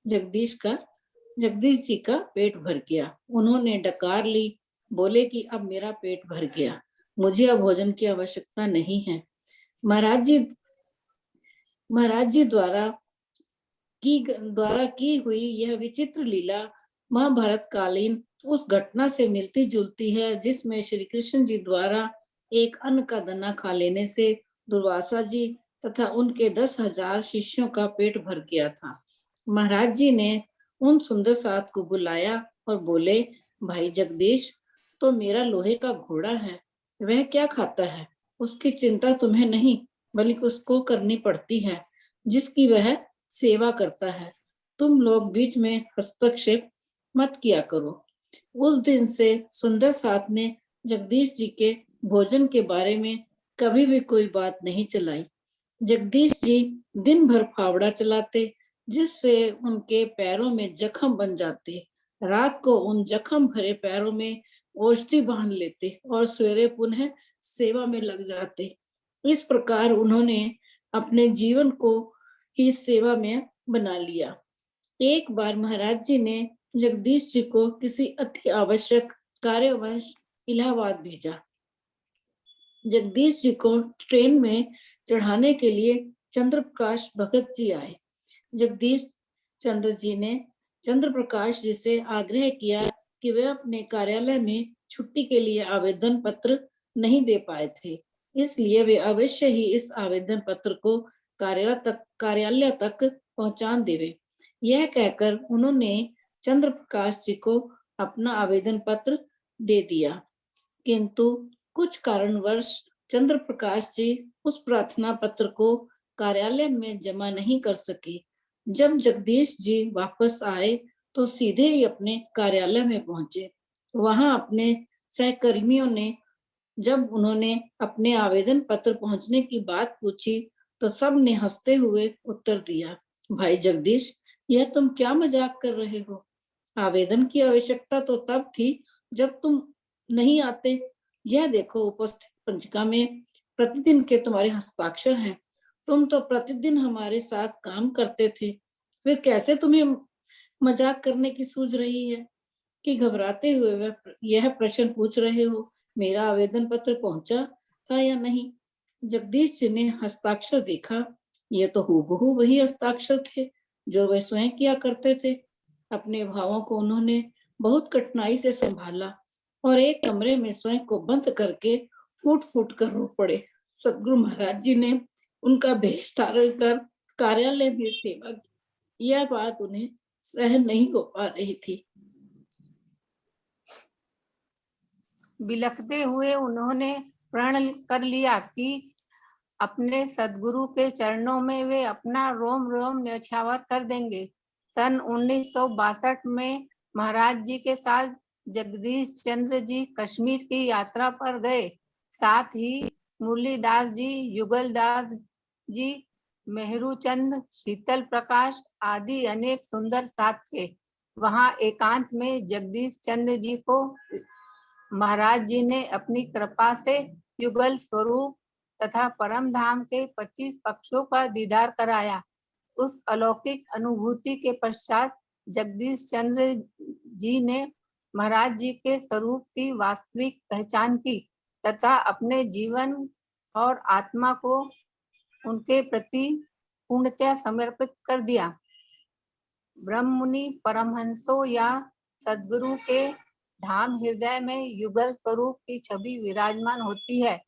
जगदीश जी का पेट भर गया। उन्होंने डकार ली, बोले कि अब मेरा पेट भर गया, मुझे अब भोजन की आवश्यकता नहीं है। महाराज जी द्वारा की हुई यह विचित्र लीला महाभारत कालीन उस घटना से मिलती जुलती है जिसमें श्री कृष्ण जी द्वारा एक अन्न का दाना खा लेने से दुर्वासा जी तथा उनके 10,000 शिष्यों का पेट भर गया था। महाराज जी ने उन सुंदर साथ को बुलाया और बोले, भाई जगदीश, तो मेरा लोहे का घोड़ा है, वह क्या खाता है, उसकी चिंता तुम्हें नहीं बल्कि उसको करनी पड़ती है, जिसकी वह सेवा करता है। तुम लोग बीच में हस्तक्षेप मत किया करो। उस दिन से सुंदर साथ ने जगदीश जी के भोजन के बारे में कभी भी कोई बात नहीं चलाई। जगदीश जी दिन भर फावड़ा चलाते, जिससे उनके पैरों में जख्म बन जाते। रात को उन जख्म भरे पैरों में औषधि बांध लेते और सवेरे पुनः सेवा में लग जाते। इस प्रकार उन्होंने अपने जीवन को ही सेवा में बना लिया। एक बार महाराज जी ने जगदीश जी को किसी अति आवश्यक कार्यवश इलाहाबाद भेजा। जगदीश जी को ट्रेन में चढ़ाने के लिए चंद्र प्रकाश भगत जी आए। जगदीश चंद्र जी ने चंद्र प्रकाश जी से आग्रह किया कि वे अपने कार्यालय में छुट्टी के लिए आवेदन पत्र नहीं दे पाए थे, इसलिए वे अवश्य ही इस आवेदन पत्र को कार्यालय तक पहुंचा देवे। यह कहकर उन्होंने चंद्र प्रकाश जी को अपना आवेदन पत्र दे दिया, किंतु कुछ कारणवश चंद्र प्रकाश जी उस प्रार्थना पत्र को कार्यालय में जमा नहीं कर सके। जब जगदीश जी वापस आए तो सीधे ही अपने कार्यालय में पहुंचे। वहां अपने सहकर्मियों ने जब उन्होंने अपने आवेदन पत्र पहुंचने की बात पूछी तो सब ने हंसते हुए उत्तर दिया, भाई जगदीश, यह तुम क्या मजाक कर रहे हो? आवेदन की आवश्यकता तो तब थी जब तुम नहीं आते। यह देखो, उपस्थित पंचिका में प्रतिदिन के तुम्हारे हस्ताक्षर हैं। तुम तो प्रतिदिन हमारे साथ काम करते थे, फिर कैसे तुम्हें मजाक करने की सूझ रही है? कि घबराते हुए वह यह प्रश्न पूछ रहे हो, मेरा आवेदन पत्र पहुंचा था या नहीं। जगदीश जी ने हस्ताक्षर देखा, ये तो हूबहू वही हस्ताक्षर थे जो वे स्वयं किया करते थे। अपने भावों को उन्होंने बहुत कठिनाई से संभाला और एक कमरे में स्वयं को बंद करके फूट फूट कर रो पड़े। सदगुरु महाराज जी ने उनका भेष धारण कर कार्यालय में सेवा की। यह बात उन्हें सहन नहीं हो पा रही थी। बिलखते हुए उन्होंने प्रण कर लिया कि अपने सदगुरु के चरणों में वे अपना रोम रोम न्यौछावर कर देंगे। सन 1962 में महाराज जी के साथ जगदीश चंद्र जी कश्मीर की यात्रा पर गए। साथ ही मुरलीदास जी, युगलदास जी, मेहरू चंद, शीतल प्रकाश आदि अनेक सुंदर साथ थे। वहां एकांत में जगदीश चंद्र जी को महाराज जी ने अपनी कृपा से युगल स्वरूप तथा परम धाम के 25 पक्षों का दीदार कराया। उस अलौकिक अनुभूति के पश्चात जगदीश चंद्र जी ने महाराज जी के स्वरूप की वास्तविक पहचान की तथा अपने जीवन और आत्मा को उनके प्रति पूर्णतया समर्पित कर दिया। ब्रह्ममुनि परमहंसों या सदगुरु के धाम हृदय में युगल स्वरूप की छवि विराजमान होती है।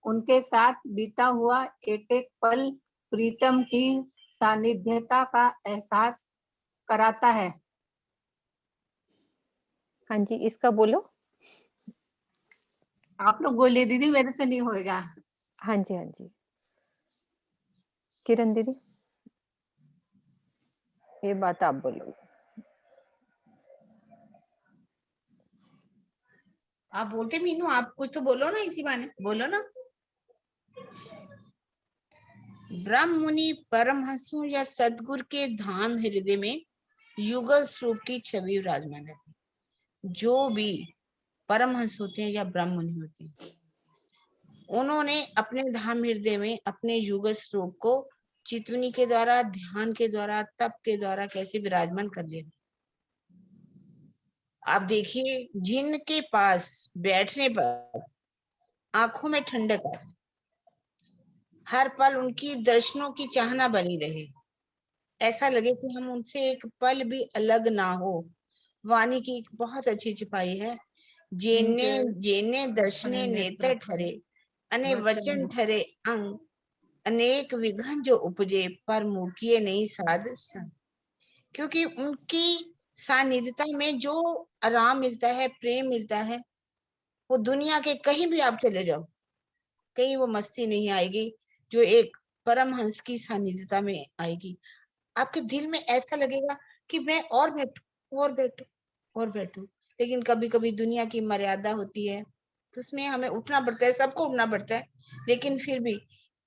उनके साथ बीता हुआ एक एक पल प्रीतम की सानिध्यता का एहसास कराता है। हाँ जी, इसका बोलो। आप लोग बोलिए दीदी, मेरे से नहीं होएगा। हाँ जी, हाँ जी, किरण दीदी ये बात आप बोलो। आप बोलते मीनू, आप कुछ तो बोलो ना, इसी बहाने बोलो ना। ब्रह्म मुनि परमहंसों या सदगुरु के धाम हृदय में युगल स्वरूप की छवि विराजमान रहती है। जो भी परमहंस होते हैं या ब्रह्म मुनि होते हैं, उन्होंने अपने धाम हृदय में अपने युगल स्वरूप को चितवनी के द्वारा, ध्यान के द्वारा, तप के द्वारा कैसे विराजमान कर लिया। आप देखिए, जिनके पास बैठने पर आंखों में ठंडक है, हर पल उनकी दर्शनों की चाहना बनी रहे, ऐसा लगे कि हम उनसे एक पल भी अलग ना हो। वाणी की एक बहुत अच्छी छिपाई है, जेने जेने दर्शने नेत्र ठरे, अने वचन ठरे अंग, अनेक विघन जो उपजे, पर मुकिए नहीं साध संग। क्योंकि उनकी सानिध्यता में जो आराम मिलता है, प्रेम मिलता है, वो दुनिया के कहीं भी आप चले जाओ, कहीं वो मस्ती नहीं आएगी जो एक परमहंस की सानिध्यता में आएगी। आपके दिल में ऐसा लगेगा कि मैं और बैठूं और बैठूं और बैठूं। लेकिन कभी कभी दुनिया की मर्यादा होती है, तो उसमें हमें उठना पड़ता है, सबको उठना पड़ता है। लेकिन फिर भी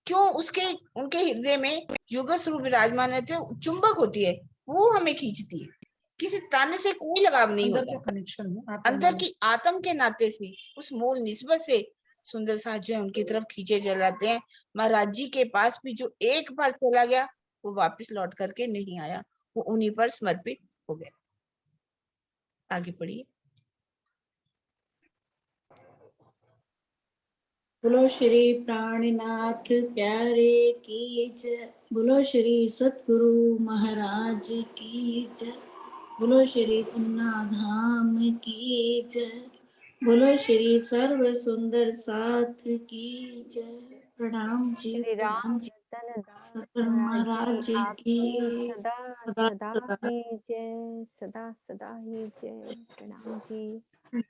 क्यों उनके हृदय में युगल स्वरूप विराजमान रहते हैं, चुंबक होती है, वो हमें खींचती है। किसी ताने से कोई लगाव नहीं होता, कनेक्शन अंदर की आत्म के नाते से, उस मूल निस्बत से सुंदर साथ जो है उनकी तरफ खींचे चलाते हैं। महाराज जी के पास भी जो एक बार चला गया वो वापस लौट करके नहीं आया, वो उन्हीं पर समर्पित हो गया। आगे पढ़िए। बोलो श्री प्राणनाथ प्यारे की जय। बोलो श्री सतगुरु महाराज की जय। बोलो श्री पन्ना धाम की जय। बोलो श्री सर्व सुंदर साथ की जय। प्रणाम जी, श्री प्रणाम राम जी, रतन दास महाराज जी आपकी की सदा सदा सदा सदा ही जय, सदा सदा ही जय। प्रणाम जी। जय।